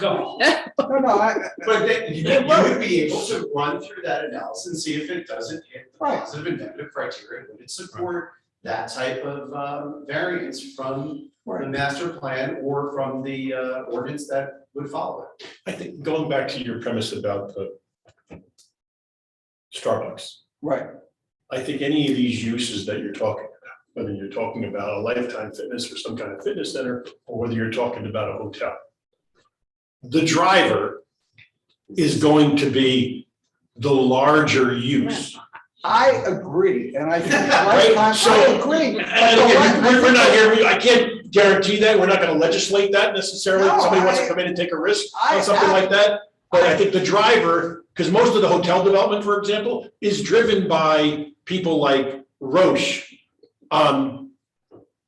S10: No,
S11: No,
S4: But then you would be able to run through that analysis and see if it doesn't hit the
S11: Right.
S4: positive and negative criteria, would it support that type of variance from the master plan or from the ordinance that would follow it?
S1: I think going back to your premise about the Starbucks,
S11: right,
S1: I think any of these uses that you're talking about, whether you're talking about a Lifetime Fitness or some kind of fitness center, or whether you're talking about a hotel, the driver is going to be the larger use.
S11: I agree, and I think
S1: Right,
S11: Lifetime,
S1: so-
S11: I agree.
S1: And again, we're not here, I can't guarantee that, we're not gonna legislate that necessarily, if
S11: No,
S1: somebody wants to
S11: I-
S1: come in and take a risk
S11: I-
S1: on something like that. But I think the driver, because most of the hotel development, for example, is driven by people like Roche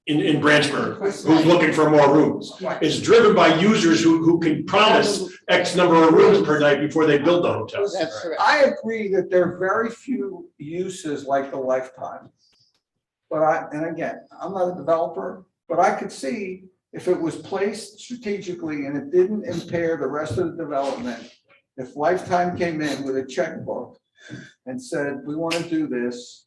S1: in Branchburg, who's looking for more rooms. It's driven by users who can promise X number of rooms per night before they build the hotel.
S2: That's correct.
S11: I agree that there are very few uses like the Lifetime. But and again, I'm not a developer, but I could see if it was placed strategically and it didn't impair the rest of the development, if Lifetime came in with a checkbook and said, we want to do this,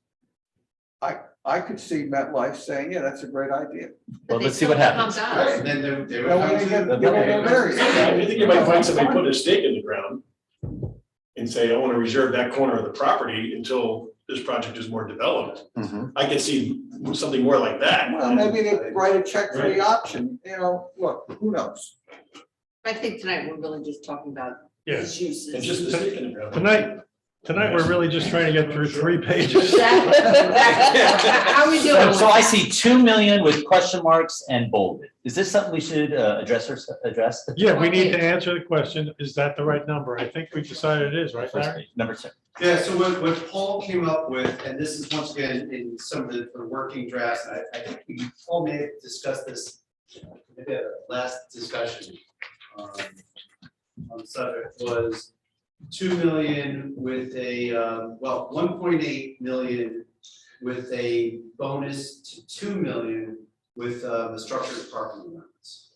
S11: I could see MetLife saying, yeah, that's a great idea.
S6: Well, let's see what happens.
S4: Right, and then they would
S11: That
S4: come
S11: way they
S4: to.
S11: get- give them a variance.
S1: I think you might find somebody put a stake in the ground and say, I want to reserve that corner of the property until this project is more developed.
S6: Mhm.
S1: I can see something more like that.
S11: Well, maybe they write a check for the option, look, who knows?
S8: I think tonight we're really just talking about
S1: Yes,
S8: these
S1: and
S8: uses.
S1: just a stake in the ground.
S5: Tonight, we're really just trying to get through 3 pages.
S8: Exactly. How are we doing?
S6: So I see 2 million with question marks and bolded. Is this something we should address?
S5: Yeah, we need to answer the question, is that the right number? I think we decided it is, right, Larry?
S6: Number 2.
S4: Yeah, so what Paul came up with, and this is once again in some of the working drafts, and I think Paul may have discussed this maybe at our last discussion on the subject, was 2 million with a, 1.8 million with a bonus to 2 million with the structured parking limits.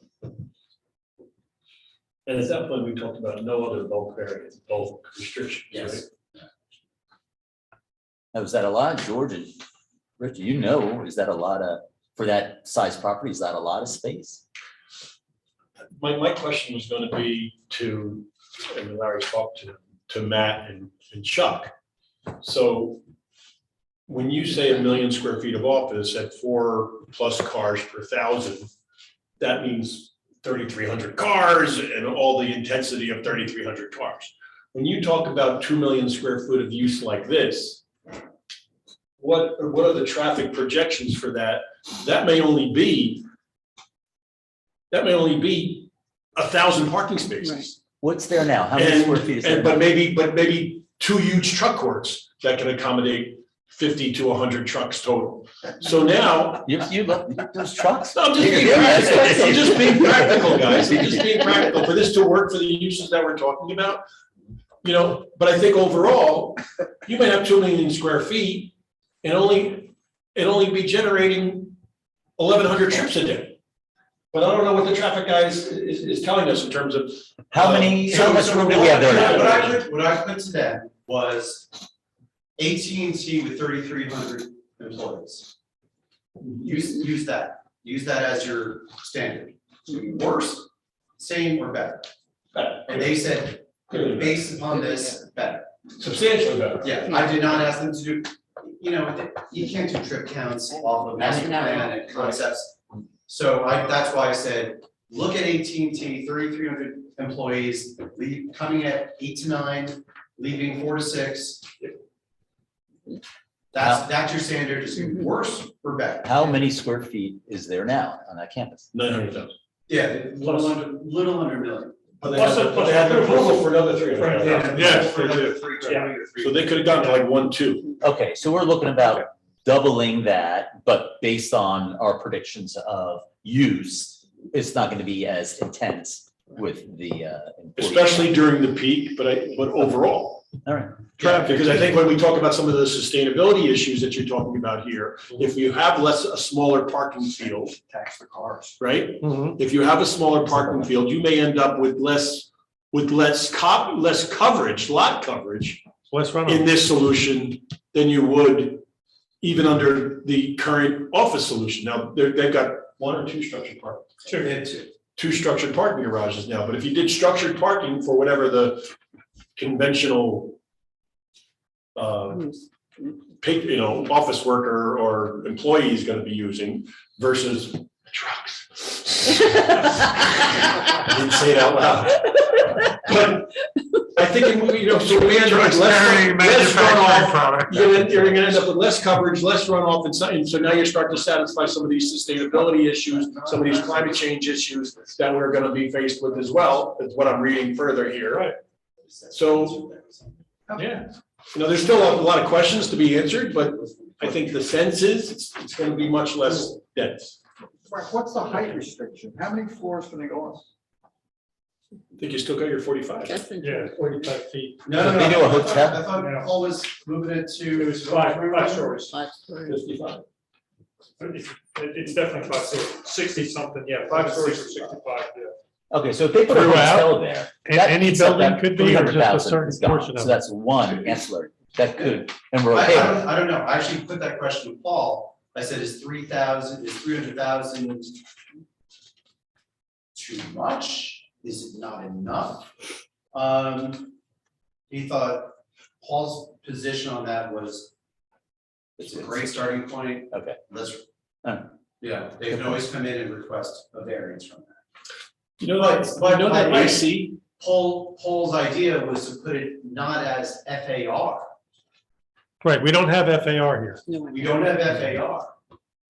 S1: And at that point, we talked about no other bulk variance, bulk restrictions, right?
S4: Yes.
S6: Now, is that a lot, George and Rich? Is that a lot for that size property? Is that a lot of space?
S1: My question was gonna be to, and Larry talked to Matt and Chuck. So when you say 1 million square feet of office at 4+ cars per 1,000, that means 3,300 cars and all the intensity of 3,300 cars. When you talk about 2 million square foot of use like this, what are the traffic projections for that? That may only be 1,000 parking spaces.
S6: What's there now? How many square feet is there?
S1: But maybe 2 huge truck courts that can accommodate 50 to 100 trucks total. So now,
S6: You look, those trucks?
S1: I'm just being practical, guys. I'm just being practical. For this to work for the uses that we're talking about, you know, but I think overall, you might have 2 million square feet and only be generating 1,100 trips a day. But I don't know what the traffic guy is telling us in terms of.
S6: How much room do we have there?
S4: What I put to them was AT&T with 3,300 employees. Use that as your standard. Worse, same or better. And they said, based upon this, better.
S1: Substantially better.
S4: Yeah, I did not ask them to do, you know, you can't do trip counts off of master plan and concepts. So that's why I said, look at AT&T, 3,300 employees, coming at 8 to 9, leaving 4 to 6. That's your standard, is it worse or better?
S6: How many square feet is there now on that campus?
S1: 900,000.
S4: Yeah, little under a million.
S1: But they had the approval for another 300,000.
S10: Yes,
S1: they do. So they could have gone to like 1-2.
S6: Okay, so we're looking about doubling that, but based on our predictions of use, it's not going to be as intense with the.
S1: Especially during the peak, but overall.
S6: All right.
S1: Traffic, because I think when we talk about some of the sustainability issues that you're talking about here, if you have a smaller parking field.
S11: Tax the cars.
S1: Right? If you have a smaller parking field, you may end up with less coverage, lot coverage
S5: Less runoff.
S1: in this solution than you would even under the current office solution. Now, they've got 1 or 2 structured parking. Two structured parking garages now, but if you did structured parking for whatever the conventional office worker or employee is gonna be using versus trucks. I didn't say it out loud. But I think, so we end up with less runoff. You're gonna end up with less coverage, less runoff, and so now you're starting to satisfy some of these sustainability issues, some of these climate change issues that we're gonna be faced with as well, is what I'm reading further here. Right. So, yeah, there's still a lot of questions to be answered, but I think the sense is it's gonna be much less dense.
S11: Frank, what's the height restriction? How many floors can they go on?
S1: I think you still got your 45.
S10: Yeah, 45 feet.
S4: No,
S6: They do a hotel?
S4: I thought Paul was moving it to.
S10: It was five stories.
S1: 55.
S10: It's definitely 60 something, yeah, 5 stories or 65, yeah.
S6: Okay, so if they put a
S5: Throughout?
S6: hotel there.
S5: Any building could be, or just a certain portion
S6: So
S5: of it?
S6: that's one ancillary that could, and we're
S4: I
S6: okay.
S4: I don't know, I actually put that question to Paul, I said, is 300,000 too much? Is it not enough? He thought Paul's position on that was, it's a great starting point.
S6: Okay.
S4: Let's,
S6: Alright.
S4: yeah, they can always come in and request a variance from that.
S1: That I see.
S4: Paul's idea was to put it not as FAR.
S5: Right, we don't have FAR here.
S4: We don't have FAR.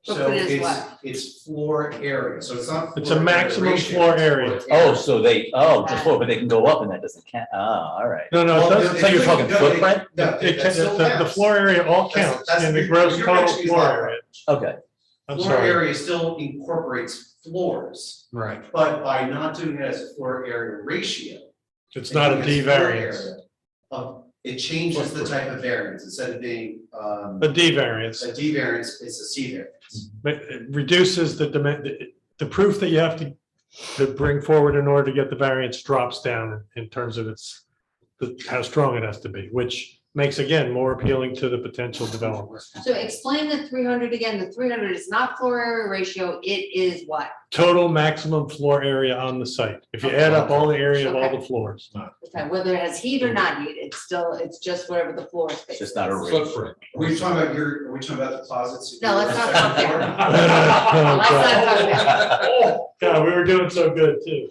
S8: So
S4: So
S8: it is what?
S4: it's floor area, so it's not.
S5: It's a
S4: floor
S5: maximum
S4: ratio,
S5: floor
S4: it's
S5: area.
S6: Oh, so just floor, but they can go up and that doesn't count. All right.
S5: No, no, it
S4: Well,
S5: doesn't.
S6: So you're talking footprint?
S4: No,
S5: It
S4: that still
S5: the
S4: counts.
S5: floor area all counts
S4: That's-
S5: in the
S4: you're
S5: gross total
S4: mentioning
S5: floor
S4: that.
S5: area.
S6: Okay.
S5: I'm
S4: Floor
S5: sorry.
S4: area still incorporates floors,
S5: Right.
S4: but by not doing it as a floor area ratio.
S5: It's
S4: and
S5: not
S4: doing
S5: a
S4: it as
S5: D
S4: floor
S5: variance.
S4: area, it changes the type of variance, instead of being,
S5: A D variance.
S4: a D variance, it's a C variance.
S5: But it reduces the proof that you have to bring forward in order to get the variance drops down in terms of how strong it has to be, which makes, again, more appealing to the potential developer.
S8: So explain the 300 again. The 300 is not floor area ratio. It is what?
S5: Total maximum floor area on the site. If you add up all the area of all the floors.
S8: Okay, whether it has heat or not heat, it's just whatever the floor space.
S6: It's just not a
S8: is.
S6: rate.
S4: Are we talking about the closets?
S8: No, let's not talk there.
S5: Oh,
S8: Let's not talk there.
S5: God, we were doing so good too.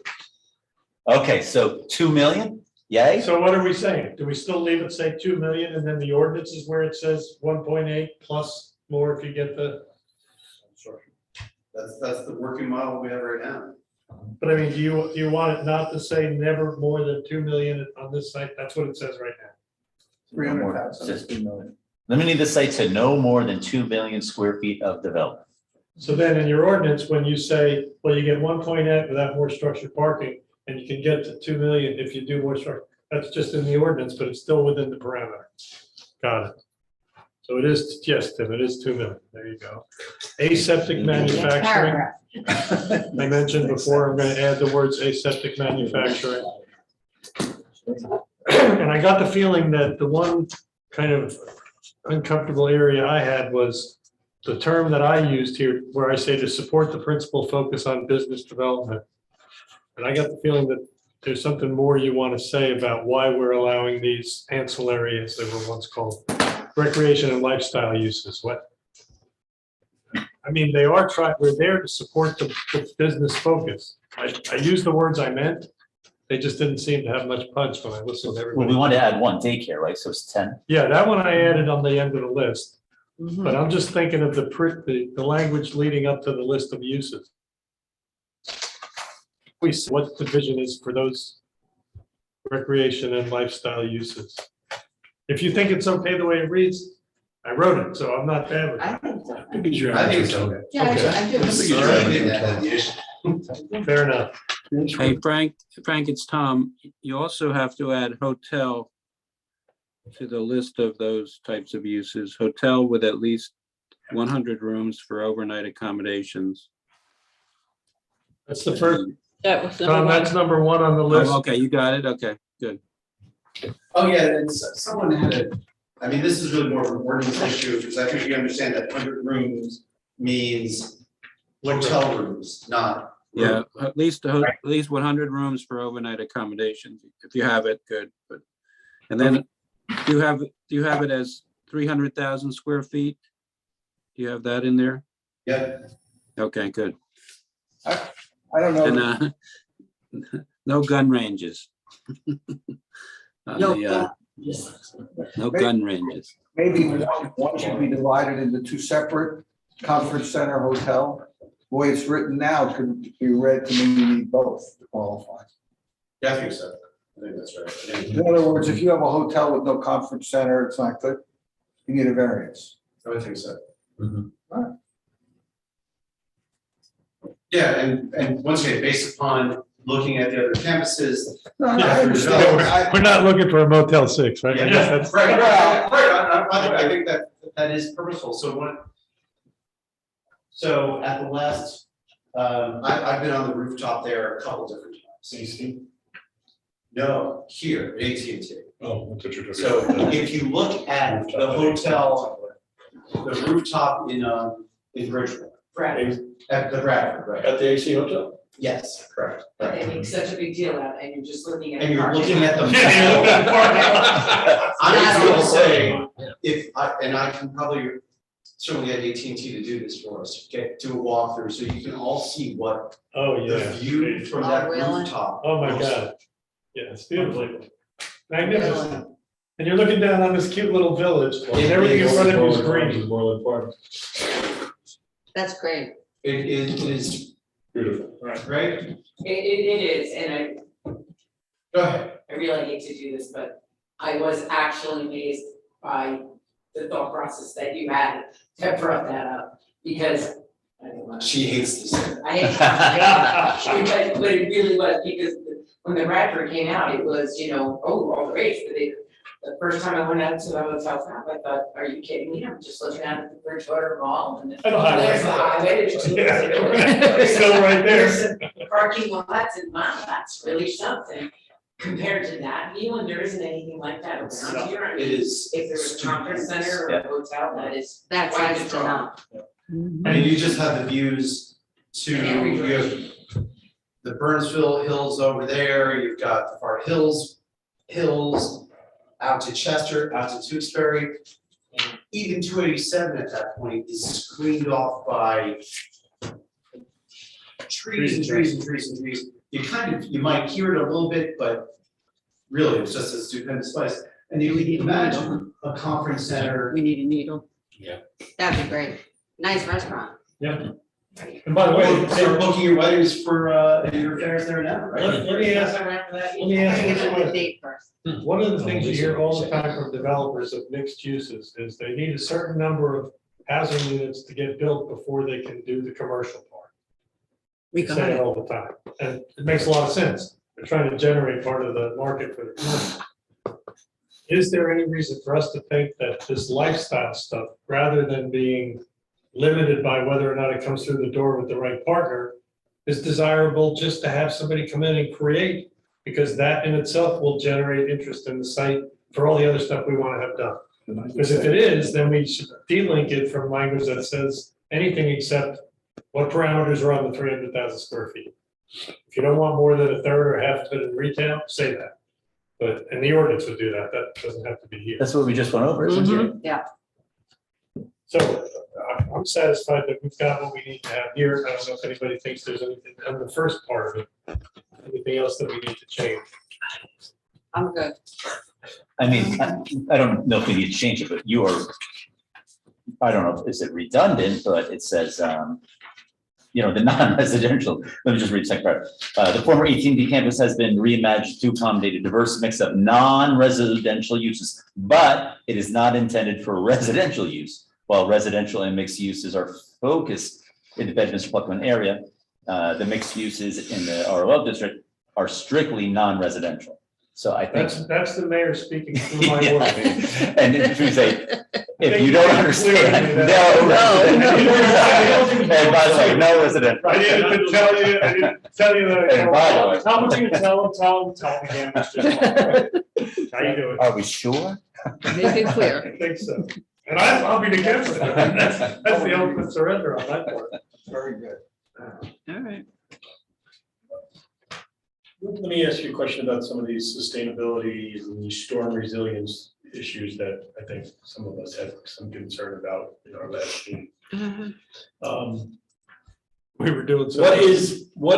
S6: Okay, so 2 million? Yay?
S5: So what are we saying? Do we still leave it, say 2 million, and then the ordinance is where it says 1.8 plus more if you get the.
S4: That's the working model we have right now.
S5: But I mean, do you want it not to say never more than 2 million on this site? That's what it says right now.
S11: 300,000.
S6: Just 2 million. Limiting the site to no more than 2 million square feet of development.
S5: So then in your ordinance, when you say, well, you get 1.8 without more structured parking, and you can get to 2 million if you do more structure, That's just in the ordinance, but it's still within the parameter. Got it. So it is, yes, Tim, it is 2 million. There you go. Aseptic manufacturing.
S8: Paragraph.
S5: I mentioned before, I'm gonna add the words aseptic manufacturing. And I got the feeling that the one kind of uncomfortable area I had was the term that I used here, where I say to support the principal focus on business development. And I got the feeling that there's something more you want to say about why we're allowing these ancillary, as they were once called, recreation and lifestyle uses. What? I mean, we're there to support the business focus. I used the words I meant. They just didn't seem to have much punch when I listened to
S6: Well,
S5: everybody.
S6: we want to add one daycare, right? So it's 10.
S5: Yeah, that one I added on the end of the list,
S2: Mhm.
S5: but I'm just thinking of the language leading up to the list of uses. What the vision is for those recreation and lifestyle uses. If you think it's okay the way it reads, I wrote it, so I'm not bad with
S8: I
S5: it.
S8: think so.
S4: I think so.
S8: Yeah, I do.
S5: Fair enough.
S7: Hey, Frank, it's Tom. You also have to add hotel to the list of those types of uses. Hotel with at least 100 rooms for overnight accommodations.
S5: That's the first,
S2: That was
S5: Tom,
S2: number
S5: that's number one on the list.
S7: Oh, okay, you got it. Okay, good.
S4: Oh, yeah, and someone had a, I mean, this is really more of an ordinance issue, because I think you understand that 100 rooms means hotel rooms, not.
S7: Yeah, at least 100 rooms for overnight accommodations. If you have it, good. But and then do you have it as 300,000 square feet? Do you have that in there?
S4: Yeah.
S7: Okay, good.
S11: I don't know.
S7: And no gun ranges. On the, no gun ranges.
S11: Maybe one should be divided into two separate conference center hotel. The way it's written now could be read to mean you need both to qualify.
S4: Yeah, I think so. I think that's right.
S11: In other words, if you have a hotel with no conference center, it's not good. You need a variance.
S4: I think so.
S11: Alright.
S4: Yeah, and once again, based upon looking at the other campuses.
S11: No, I
S5: Yeah,
S11: understand.
S5: we're not looking for a Motel 6, right? I guess that's-
S4: Right, I think that is purposeful, so at the last, I've been on the rooftop there a couple different times. No, here, AT&T.
S1: Oh, that's what you're talking
S4: So
S1: about.
S4: if you look at the hotel, the rooftop in Bridgewater, at the Bradford, right?
S1: At the AC Hotel?
S4: Yes, correct.
S3: But they make such a big deal out, and you're just looking at.
S4: And you're
S3: parking.
S4: looking at the.
S1: Yeah, you're looking at the parking.
S4: I was gonna say, and I can probably certainly get AT&T to do this for us, do a walkthrough, so you can all see what
S5: Oh,
S4: the
S5: yeah.
S4: view from that
S8: really?
S4: rooftop.
S5: Oh, my
S4: looks like.
S5: God. Yeah, it's beautiful. Magnificent. And you're looking down on this cute little village, and everything in front of you is green.
S1: Moreland Farms.
S8: That's great.
S4: It is
S1: Beautiful.
S4: right?
S3: It is, and
S4: Go ahead.
S3: I really hate to do this, but I was actually amazed by the thought process that you had that brought that up, because I didn't want to.
S4: She hates this.
S3: I hate, but it really was, because when the Bradford came out, it was, all the rage, but the first time I went out to the hotel, I thought, are you kidding me? I'm just looking out at the Bridgewater Mall and
S5: And the highway.
S3: there's the highway. there's-
S5: Yeah, still right there.
S3: There's some parking lots, and wow, that's really something compared to that. Even there isn't anything like that around here. I
S4: It
S3: mean,
S4: is.
S3: if there was a conference center or a hotel, that is.
S8: That's
S3: quite
S8: nice
S3: the
S8: to
S3: draw.
S8: know.
S4: And you just have the views to, you have the Burnsville Hills over there, you've got the Far Hills, out to Chester, out to Tewksbury. And even 287 at that point is screened off by trees and trees and trees and trees. You might hear it a little bit, but really it's just a stupendous place. And you can imagine a conference center.
S2: We need a needle.
S8: That'd be great. Nice restaurant.
S5: Yeah. And by the way,
S4: Start booking your weddings for your affairs there now, right?
S5: let me ask you this question.
S8: Date first.
S5: One of the things you hear all the time from developers of mixed uses is they need a certain number of housing units to get built before they can do the commercial part.
S2: We
S5: They
S2: got
S5: say it
S2: it.
S5: all the time, and it makes a lot of sense. They're trying to generate part of the market for the commercial. Is there any reason for us to think that this lifestyle stuff, rather than being limited by whether or not it comes through the door with the right partner, is desirable just to have somebody come in and create? Because that in itself will generate interest in the site for all the other stuff we want to have done. Because if it is, then we should delink it from language that says anything except what parameters are on the 300,000 square feet. If you don't want more than a third or half of it in retail, say that. But, and the ordinance would do that. That doesn't have to be here.
S6: That's what we just went over, isn't it?
S8: Yeah.
S5: So I'm satisfied that we've got what we need to have here. I don't know if anybody thinks there's anything on the first part of it. Anything else that we need to change?
S8: I'm good.
S6: I mean, I don't know if we need to change it, but you are, I don't know, is it redundant, but it says, you know, the non-residential, let me just read the second part. The former AT&T campus has been reimagined to accommodate a diverse mix of non-residential uses, but it is not intended for residential use. While residential and mixed uses are focused in the Bedminster Pluckman area, the mixed uses in the ROL district are strictly non-residential. So I think.
S5: That's the mayor speaking through my
S6: Yeah.
S5: words.
S6: And if we say, if you don't understand, no.
S5: No.
S6: And by the way, no residential.
S5: I didn't tell you that.
S6: And by the way.
S5: How much you tell him again, Mr. How you doing?
S6: Are we sure?
S2: Make it clear.
S5: I think so. And I'll be the counselor. That's the ultimate surrender on that part.
S11: Very good.
S2: All right.
S1: Let me ask you a question about some of these sustainability and these storm resilience issues that I think some of us had some concern about in our last meeting.
S5: We were doing.
S1: What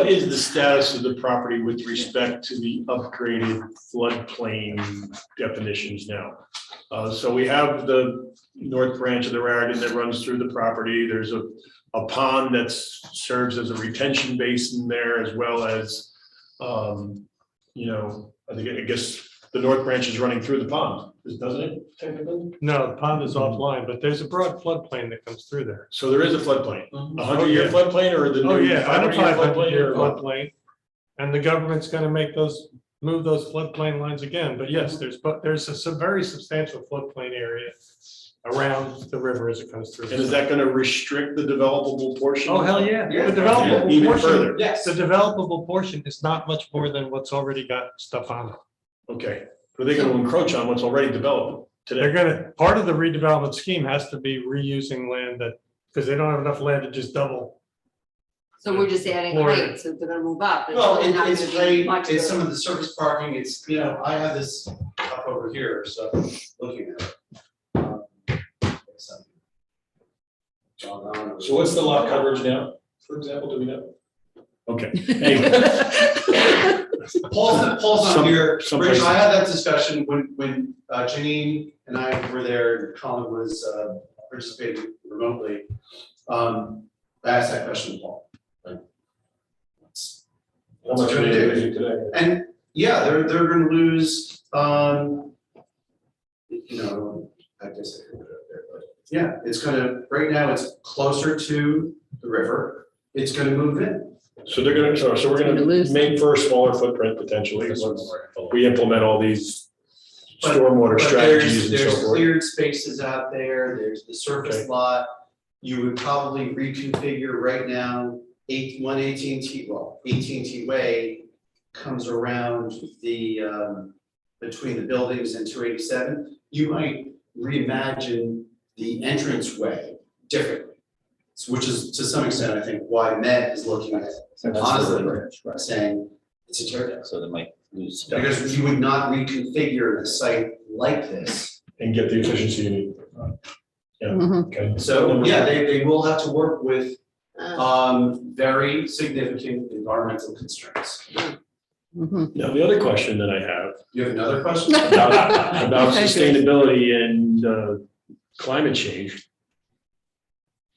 S1: is the status of the property with respect to the upgraded floodplain definitions now? So we have the north branch of the Raritan that runs through the property. There's a pond that serves as a retention basin there, as well as you know, I guess the north branch is running through the pond, doesn't it, technically?
S5: No, the pond is offline, but there's a broad floodplain that comes through there.
S1: So there is a floodplain, a 100-year
S5: yeah.
S1: floodplain, or the
S5: Oh,
S1: new
S5: yeah,
S1: 500-year floodplain?
S5: floodplain. And the government's gonna move those floodplain lines again, but yes, there's a very substantial floodplain area around the river as it comes through.
S1: And is that gonna restrict the developable portion?
S5: Oh, hell yeah.
S4: Yeah.
S5: The developable
S1: Even
S5: portion,
S1: further?
S4: Yes.
S5: the developable portion is not much more than what's already got stuff on it.
S1: Okay, are they gonna encroach on what's already developed
S5: They're
S1: today?
S5: part of the redevelopment scheme has to be reusing land because they don't have enough land to just double.
S8: So we're just adding
S5: Florida.
S8: height, so if they're gonna move up.
S4: Well,
S8: really not
S4: it's
S8: gonna be
S4: great,
S8: much
S4: it's
S8: of
S4: some
S8: a-
S4: of the surface parking, it's, you know, I have this up over here, so looking at it.
S1: So what's the lot coverage now, for example, do we know? Okay, anyway,
S4: Paul's
S1: Some-
S4: on here,
S1: some
S4: Rich,
S1: places.
S4: I had that discussion when Janine and I were there, and Colin was participating remotely. I asked that question to Paul. Like,
S1: how much are they losing today?
S4: And yeah, they're gonna lose, you know, I guess I could put it up there, but yeah, it's gonna, right now, it's closer to the river, it's gonna move in.
S1: So they're gonna, so we're
S2: Gonna
S1: gonna
S2: lose
S1: make for a smaller footprint potentially, once we implement all these
S4: But-
S1: stormwater
S4: But
S1: strategies and
S4: there's
S1: so forth.
S4: cleared spaces out there, there's the surface
S1: Okay.
S4: lot. You would probably reconfigure right now, one AT&T, well, AT&T Way comes around the, between the buildings and 287. You might reimagine the entranceway differently. Which is to some extent, I think, why Met is looking at it, honestly, saying it's a tear down.
S6: So they might lose.
S4: Because you would not reconfigure a site like this.
S1: And get the efficiency you need. Yeah,
S2: Mhm.
S1: okay.
S4: So, yeah, they will have to work with very significant environmental constraints.
S2: Mhm.
S1: Now, the other question that I have
S4: You have another question?
S1: about
S2: Okay, good.
S1: sustainability and climate change.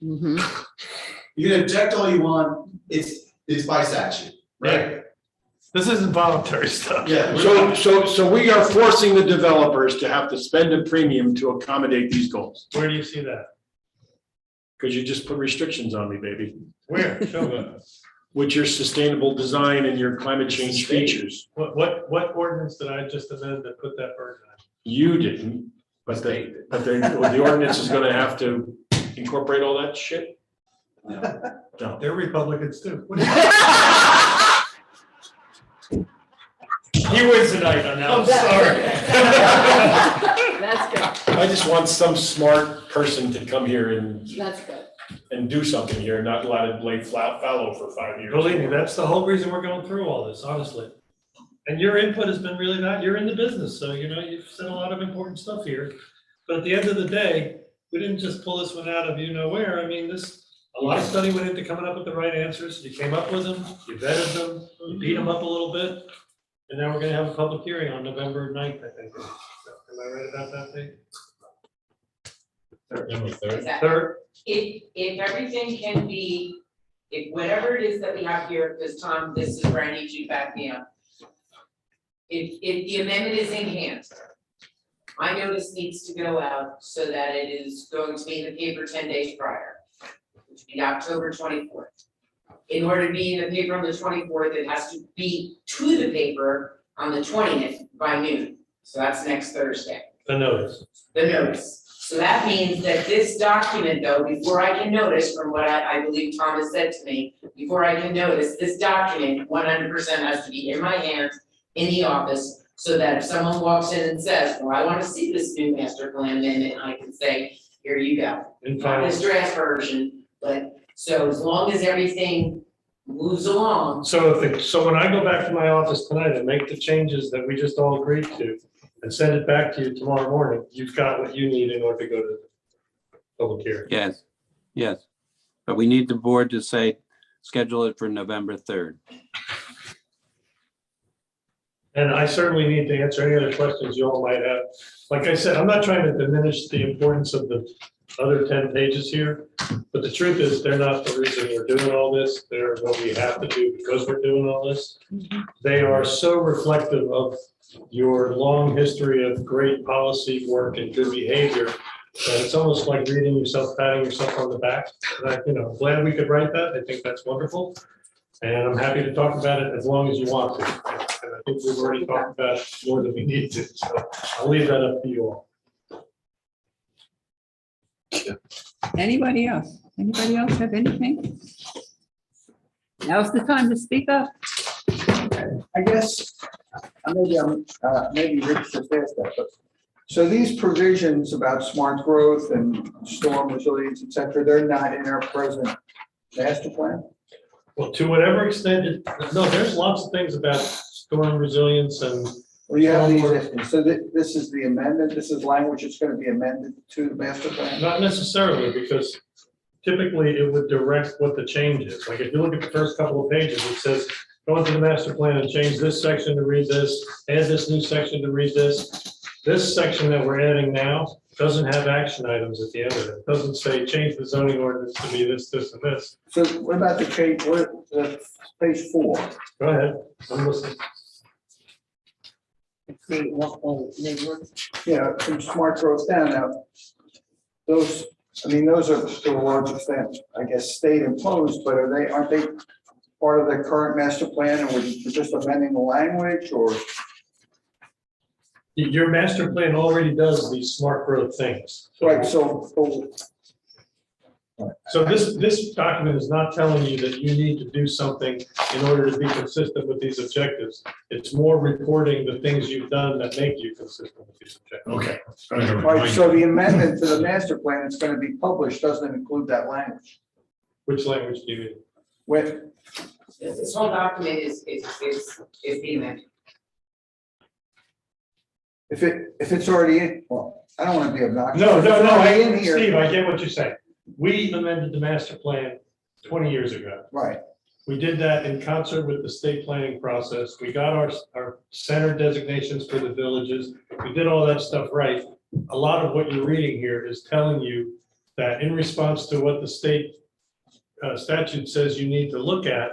S2: Mhm.
S4: You can object all you want, it's by statute, right?
S5: This isn't voluntary stuff.
S4: Yeah.
S1: So we are forcing the developers to have to spend a premium to accommodate these goals.
S5: Where do you see that?
S1: Because you just put restrictions on me, baby.
S5: Where? Show me.
S1: with your sustainable design and your climate change features.
S5: What ordinance did I just amend that put that burden on?
S1: You didn't, but the ordinance is gonna have to incorporate all that shit? No.
S5: They're Republicans too.
S10: He wins tonight on that, I'm sorry.
S8: That's good,
S1: I just want some smart person to come here
S8: that's good.
S1: and do something here, not let it lay fallow for 5 years.
S5: Believe me, that's the whole reason we're going through all this, honestly. And your input has been really not, you're in the business, so you know, you've said a lot of important stuff here. But at the end of the day, we didn't just pull this one out of you know where. I mean, a lot of study went into coming up with the right answers. You came up with them, you vetted them, you beat them up a little bit. And now we're gonna have a public hearing on November 9th, I think. Am I right about that date? Third?
S3: If everything can be, if whatever it is that we have here, because Tom, this is where I need you to back me up. If the amendment is in hand, my notice needs to go out so that it is going to be in the paper 10 days prior, which would be October 24th. In order to be in the paper on the 24th, it has to be to the paper on the 20th by noon. So that's next Thursday,
S5: The notice.
S3: the notice. So that means that this document, though, before I can notice, from what I believe Tom has said to me, before I can notice, this document 100% has to be in my hands, in the office, so that if someone walks in and says, well, I want to see this new master plan amendment, I can say, here you go.
S5: In
S3: Not
S5: final.
S3: this draft version, but, so as long as everything moves along,
S5: So so when I go back to my office tonight and make the changes that we just all agreed to and send it back to you tomorrow morning, you've got what you need in order to go to the public hearing.
S7: Yes, yes. But we need the board to say, schedule it for November 3rd.
S5: And I certainly need to answer any other questions you all might have. Like I said, I'm not trying to diminish the importance of the other 10 pages here, but the truth is, they're not the reason we're doing all this. They're what we have to do because we're doing all this. They are so reflective of your long history of great policy work and good behavior that it's almost like reading yourself, patting yourself on the back. And glad we could write that. I think that's wonderful. And I'm happy to talk about it as long as you want to. And I think we've already talked about it more than we need to. So I'll leave that up to you all.
S2: Anybody else? Anybody else have anything? Now's the time to speak up.
S11: I guess, maybe Rich just asked that, but, so these provisions about smart growth and storm resilience, et cetera, they're not in our present master plan?
S5: Well, to whatever extent, no, there's lots of things about storm resilience and
S11: Well, you have these, so this is the amendment, this is language that's gonna be amended to the master plan?
S5: not necessarily, because typically it would direct what the change is. Like if you look at the first couple of pages, it says, go into the master plan and change this section to read this, add this new section to read this. This section that we're adding now doesn't have action items at the end of it. It doesn't say change the zoning ordinance to be this, this, and this.
S11: So what about the page, page 4?
S5: Go ahead, I'm listening.
S11: Yeah, from smart growth down now. Those are to a large extent, I guess, state imposed, but aren't they part of the current master plan and we're just amending the language or?
S5: Your master plan already does these smart growth things.
S11: Right,
S5: So this document is not telling you that you need to do something in order to be consistent with these objectives. It's more reporting the things you've done that make you consistent with these objectives.
S1: Okay.
S11: right, so the amendment to the master plan that's gonna be published doesn't include that language.
S5: Which language do you mean?
S11: With,
S3: this whole document is the amendment.
S11: if it's already in, well, I don't wanna be obnoxious.
S5: No,
S11: If it's already in
S5: Steve,
S11: here,
S5: I get what you're saying. We amended the master plan 20 years ago.
S11: right,
S5: We did that in concert with the state planning process. We got our center designations for the villages. We did all that stuff right. A lot of what you're reading here is telling you that in response to what the state statute says you need to look at,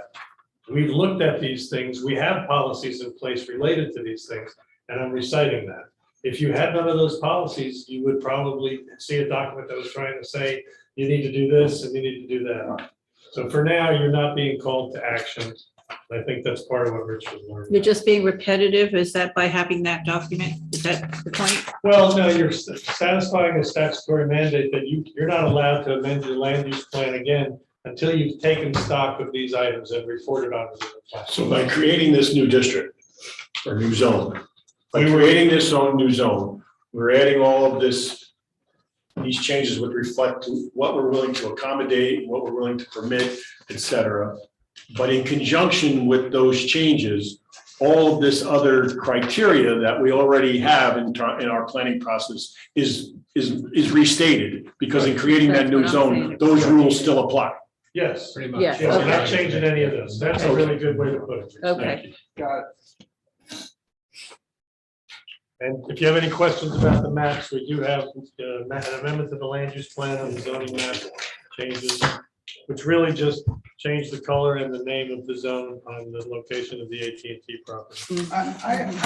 S5: we've looked at these things. We have policies in place related to these things, and I'm reciting that. If you had none of those policies, you would probably see a document that was trying to say, you need to do this and you need to do that. So for now, you're not being called to action. I think that's part of what Rich was learning.
S2: You're just being repetitive. Is that by having that document? Is that the point?
S5: Well, no, you're satisfying a statutory mandate that you're not allowed to amend your land use plan again until you've taken stock of these items and reported on them. in the plan.
S1: So by creating this new district or new zone, by creating this new zone, we're adding all of these changes would reflect to what we're willing to accommodate, what we're willing to permit, et cetera. But in conjunction with those changes, all of this other criteria that we already have in our planning process is restated, because in creating that new zone, those rules still apply.
S5: Yes, pretty much.
S2: Yes,
S5: Yes, we're not
S2: okay.
S5: changing any of this. That's a really good way to put it.
S2: Okay.
S11: Got it.
S5: And if you have any questions about the maps, we do have an amendment to the land use plan and the zoning map changes, which really just change the color and the name of the zone on the location of the AT&T property.
S11: I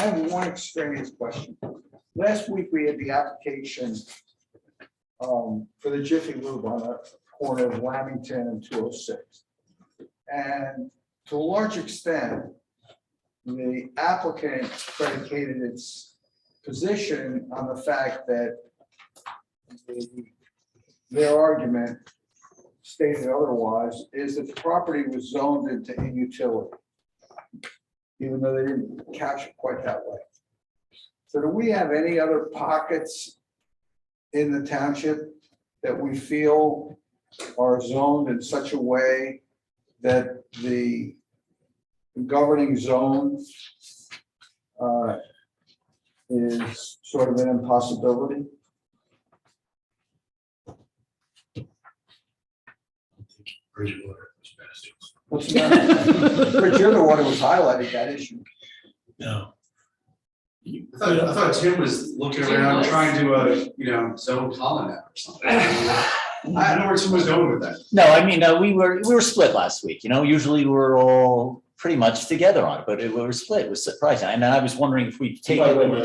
S11: have one extraneous question. Last week, we had the application for the Jiffy Lube on the corner of Lamington and 206. And to a large extent, the applicant predicated its position on the fact that their argument, stated otherwise, is that the property was zoned into inutility, even though they didn't capture it quite that way. So do we have any other pockets in the township that we feel are zoned in such a way that the governing zone is sort of an impossibility? What's the matter? Rich, you're the one who was highlighting that issue.
S1: No.
S4: I thought Tim was looking around trying to, zone Colin or something. I don't know where Tim was going with that.
S6: No, I mean, we were split last week, usually we're all pretty much together on it, but we were split. It was surprising. And I was wondering if we take. In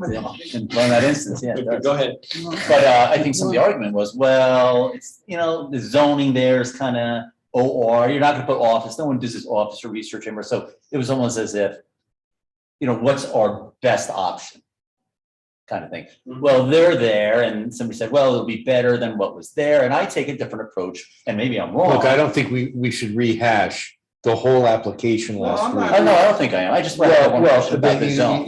S6: that instance, yeah.
S1: Go ahead.
S6: But I think some of the argument was, well, it's, the zoning there is kind of OR, you're not gonna put office, no one does this office or research chamber, so it was almost as if, what's our best option? Kind of thing. Well, they're there, and somebody said, well, it'll be better than what was there, and I take a different approach, and maybe I'm wrong.
S9: Look, I don't think we should rehash the whole application
S11: Well,
S9: last
S11: I'm
S9: week.
S11: not-
S6: No, I don't think I am, I just want to have one question about the zone.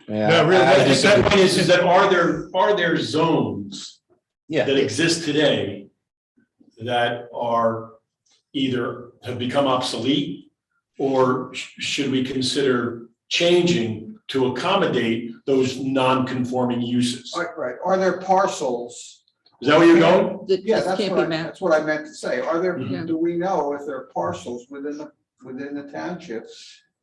S9: Yeah.
S1: No, really,
S9: I
S1: the
S9: disagree.
S1: point is that are there zones
S9: Yeah.
S1: that exist today that are either have become obsolete, or should we consider changing to accommodate those non-conforming uses?
S11: Right, are there parcels?
S1: Is that where you're going?
S2: That
S11: Yeah,
S2: just
S11: that's
S2: can't
S11: what
S2: be
S11: I,
S2: mapped.
S11: that's what I meant to say. Are there,
S2: Yeah.
S11: do we know if there are parcels within the township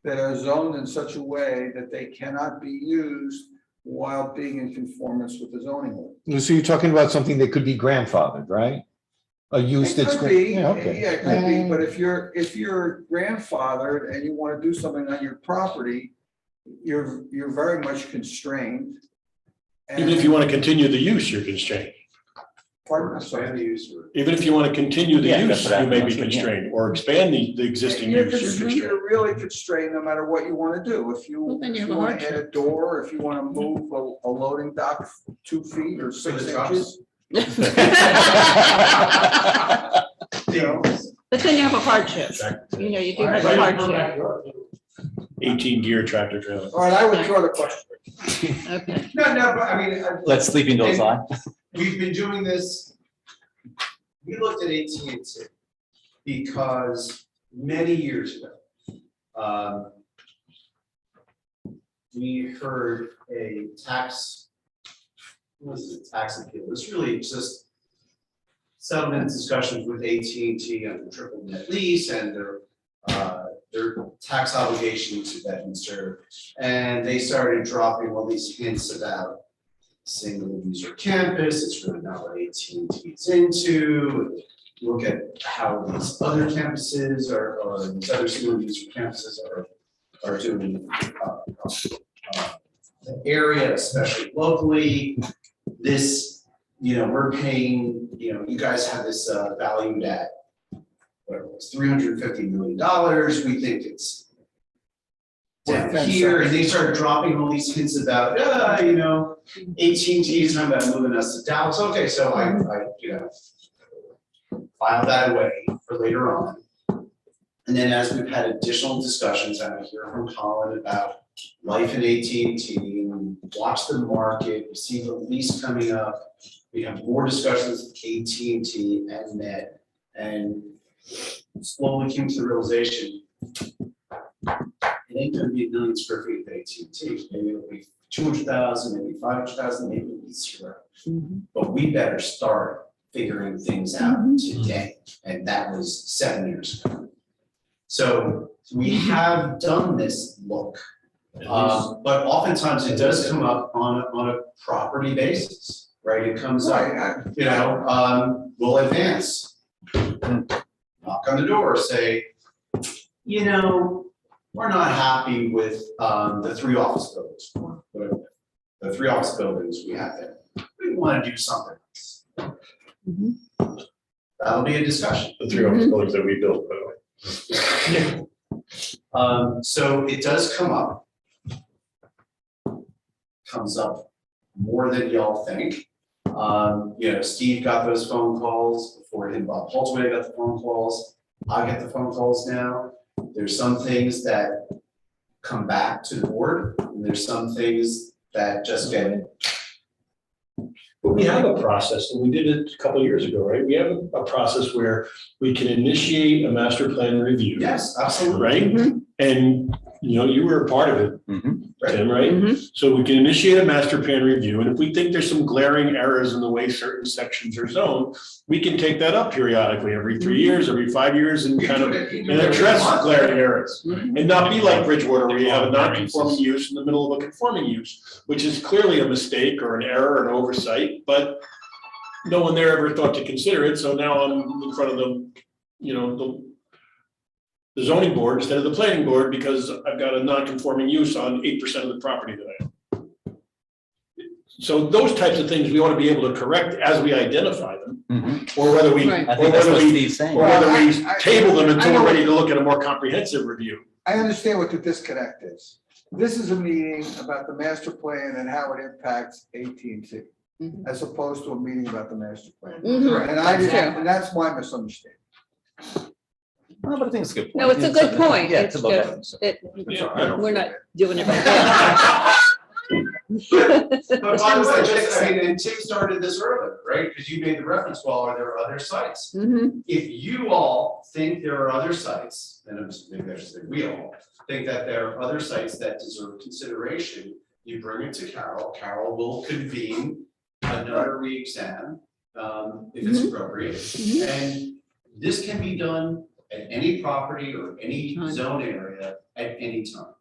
S11: that are zoned in such a way that they cannot be used while being in conformance with the zoning law?
S9: So you're talking about something that could be grandfathered, right? A use
S11: It
S9: that's.
S11: could be,
S9: Yeah, okay.
S11: yeah, it could be, but if you're grandfathered and you want to do something on your property, you're very much constrained.
S1: Even if you want to continue the use, you're constrained.
S11: Pardon me, sorry.
S4: Expand the use or-
S1: Even if you want to continue the
S6: Yeah,
S1: use,
S6: that's what
S1: you may be
S6: that's what- yeah.
S1: constrained, or expand the existing
S11: You're
S1: use, you're
S11: constrained,
S1: constrained.
S11: you're really constrained no matter what you want to do. If
S2: Well, then you have a
S11: want to add
S2: hardship.
S11: a door, if you want to move a loading dock 2 feet or 6
S4: the trucks.
S11: inches. You know,
S2: But then you have a hardship. You do have a hardship.
S1: 18-gear tractor trailer.
S11: all right, I withdraw the question.
S2: Okay.
S4: No, but I mean,
S6: Let sleeping dogs lie.
S4: we've been doing this. We looked at AT&T because many years ago, we heard a tax, what was it, tax appeal. It's really just settlement discussions with AT&T on the triple net lease and their tax obligation to Bedminster. And they started dropping all these hints about single user campus, it's really not what AT&T is into. Look at how these other campuses or these other single user campuses are doing the area, especially locally. This we're paying, you guys have this valued at whatever it was, $350 million. We think it's down here, and they started dropping all these hints about, AT&T is talking about moving us to Dallas. Okay, so I filed that away for later on. And then as we've had additional discussions, and I hear from Colin about life in AT&T, and watch the market, we see the lease coming up. We have more discussions with AT&T and Met, and slowly came to the realization, it ain't gonna be 1 million square feet of AT&T. Maybe it'll be 200,000, maybe 500,000, maybe it'll be 0. But we better start figuring things out today, and that was 7 years ago. So we have done this look, but oftentimes it does come up on a property basis, right? It comes up, we'll advance, knock on the door, say, we're not happy with the 3 office buildings, whatever, the 3 office buildings we have there. We want to do something else. That'll be a discussion.
S1: The 3 office buildings that we built, by the way.
S4: So it does come up. Comes up more than y'all think. Steve got those phone calls before him, Bob Holtzway got the phone calls. I get the phone calls now. There's some things that come back to the board, and there's some things that just get.
S1: But we have a process, and we did it a couple of years ago, right? We have a process where we can initiate a master plan review.
S4: Yes, absolutely.
S1: Right? And, you were a part of it, Tim, right? So we can initiate a master plan review, and if we think there's some glaring errors in the way certain sections are zoned, we can take that up periodically, every 3 years, every 5 years, and kind of address glaring errors. And not be like Bridgewater, where you have a non-conforming use in the middle of a conforming use, which is clearly a mistake or an error or an oversight, but no one there ever thought to consider it, so now I'm in front of the zoning board instead of the planning board because I've got a non-conforming use on 8% of the property that I own. So those types of things we ought to be able to correct as we identify them, or whether we,
S2: Right.
S6: I think that's what Steve's saying.
S1: or whether we table them until
S11: I know-
S1: we're ready to look at a more comprehensive review.
S11: I understand what the disconnect is. This is a meeting about the master plan and how it impacts AT&T, as opposed to a meeting about the master plan. And that's my misunderstanding.
S6: No, but I think it's a good point.
S2: No, it's a good point.
S6: Yeah,
S2: It's
S6: to look at
S2: just,
S6: it.
S2: we're not doing it right
S4: But by the way, and Tim started this earlier, right? Because you made the reference, well, are there other sites? If you all think there are other sites, and maybe I should say we all think that there are other sites that deserve consideration, you bring it to Carol. Carol will convene another re-exam if it's appropriate. And this can be done at any property or any zone area at any time.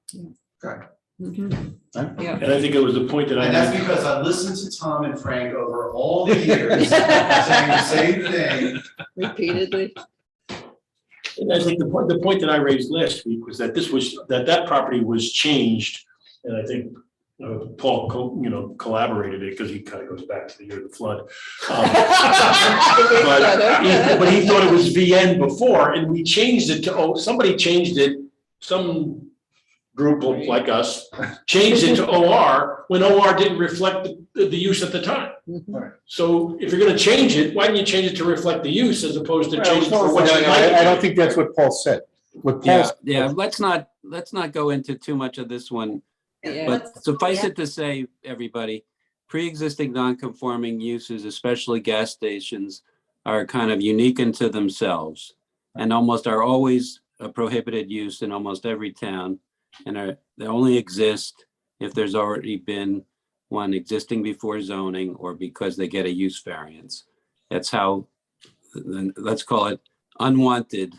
S11: Okay.
S2: Yeah.
S1: And I think it was the point that I
S4: And that's
S1: made.
S4: because I listened to Tom and Frank over all the years saying the same thing.
S2: Repeatedly.
S1: And I think the point that I raised last week was that that property was changed, and I think Paul, collaborated it because he kind of goes back to the year of the flood. But he thought it was VN before, and we changed it to, somebody changed it, some group like us, changed it to OR when OR didn't reflect the use at the time. So if you're gonna change it, why didn't you change it to reflect the use as opposed to change it for what you like?
S9: I don't think that's what Paul said. What Paul
S7: Yeah, let's not go into too much of this one.
S2: Yeah.
S7: But suffice it to say, everybody, pre-existing non-conforming uses, especially gas stations, are kind of unique unto themselves and almost are always a prohibited use in almost every town. And they only exist if there's already been one existing before zoning or because they get a use variance. That's how, let's call it, unwanted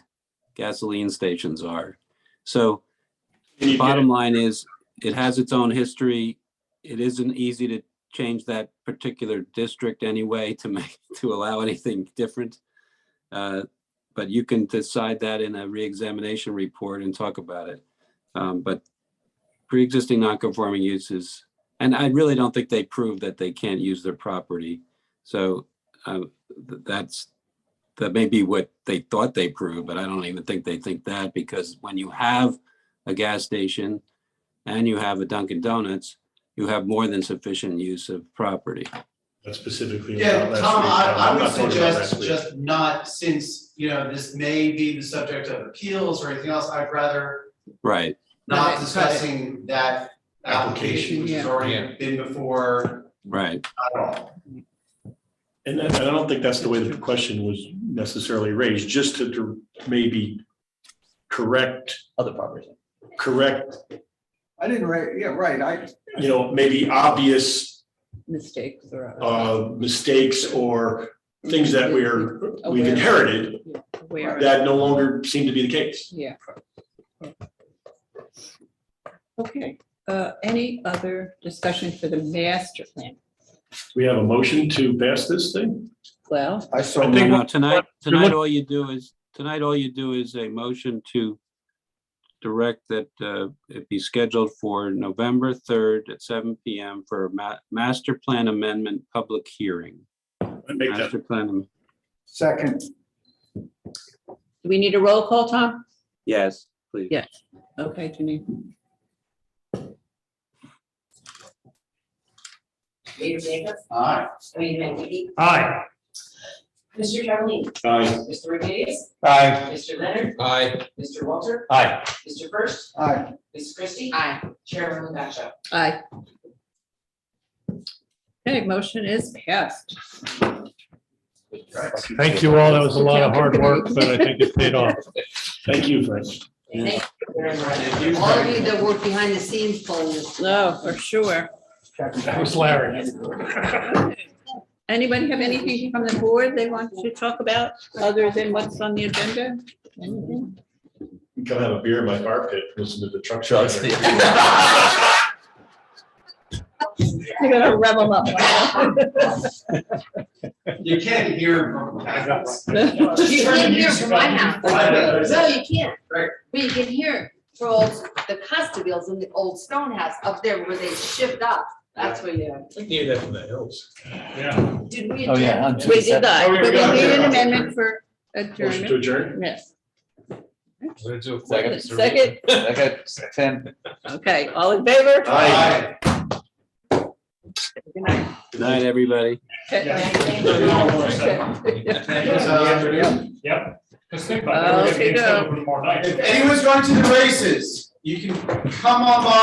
S7: gasoline stations are. So the bottom line is, it has its own history. It isn't easy to change that particular district anyway to allow anything different. But you can decide that in a reexamination report and talk about it. But pre-existing non-conforming uses, and I really don't think they prove that they can't use their property. So that may be what they thought they proved, but I don't even think they think that, because when you have a gas station and you have a Dunkin' Donuts, you have more than sufficient use of property.
S1: That's specifically.
S4: Yeah,
S1: about last
S4: Tom,
S1: week.
S4: I
S1: I'm
S4: would
S1: not talking about
S4: suggest
S1: last week.
S4: just not, since, this may be the subject of appeals or anything else, I'd rather
S7: Right.
S2: Right,
S4: not discussing that application, which has
S2: Yeah.
S4: already been before
S7: Right.
S4: at all.
S1: And I don't think that's the way the question was necessarily raised, just to maybe correct,
S6: Other properties.
S11: I didn't write, yeah, right,
S1: maybe obvious
S2: Mistakes or.
S1: mistakes or things that we've inherited
S2: Where,
S1: that no longer seem to be the case.
S2: yeah. Okay, any other discussion for the master plan?
S1: We have a motion to pass this thing?
S2: Well,
S11: I saw.
S5: I think
S7: No, tonight
S5: you're look-
S7: all you do is a motion to direct that it be scheduled for November 3rd at 7 PM for a master plan amendment public hearing.
S1: I make that,
S7: Master plan,
S11: Second,
S2: do we need a roll call, Tom?
S7: yes, please.
S2: Yes. Okay, Janine.
S3: Mayor Davis.
S4: Aye.
S3: Mayor Menke.
S10: Aye.
S3: Mr. Charlene.
S1: aye.
S3: Mr. Rodriguez.
S4: Aye.
S3: Mr. Leonard.
S4: Aye.
S3: Mr. Walter.
S6: Aye.
S3: Mr. First.
S11: aye.
S3: Mrs. Christie.
S8: Aye.
S3: Chairman Gotcha.
S2: Aye. Okay, motion is passed.
S5: Thank you all. That was a lot of hard work, but I think it paid off.
S1: Thank you, Frank.
S3: Thank you very much.
S8: All of you that work behind the scenes pulling this.
S2: No, for sure.
S5: That was Larry.
S2: Anybody have anything from the board they want to talk about other than what's on the agenda? Anything?
S1: You come have a beer in my bar pit, listen to the truck.
S6: Trucks.
S1: driver.
S2: You're gonna rev them up.
S4: You can't hear from.
S8: You can't hear from my house. No, you can't.
S4: Right.
S8: But you can hear from the Costables in the old stone house up there where they shipped up. That's where you.
S1: Near that from the hills.
S10: Yeah.
S8: Did we?
S6: Oh, yeah. on
S2: We did that,
S1: Oh, we
S2: but we
S1: got
S2: need
S1: it.
S2: an amendment for
S1: Motion
S2: adjournment.
S1: to adjourn?
S2: Yes.
S6: Second.
S2: Second,
S6: Second.
S2: okay, all in favor?
S1: Aye.
S2: Good night.
S7: Good night, everybody.
S2: Okay.
S4: Thank you, Tom.
S10: Yep. Just think about it. We're gonna
S2: Okay,
S10: be
S2: go.
S10: open tomorrow night.
S4: If anyone's going to the races, you can come on by.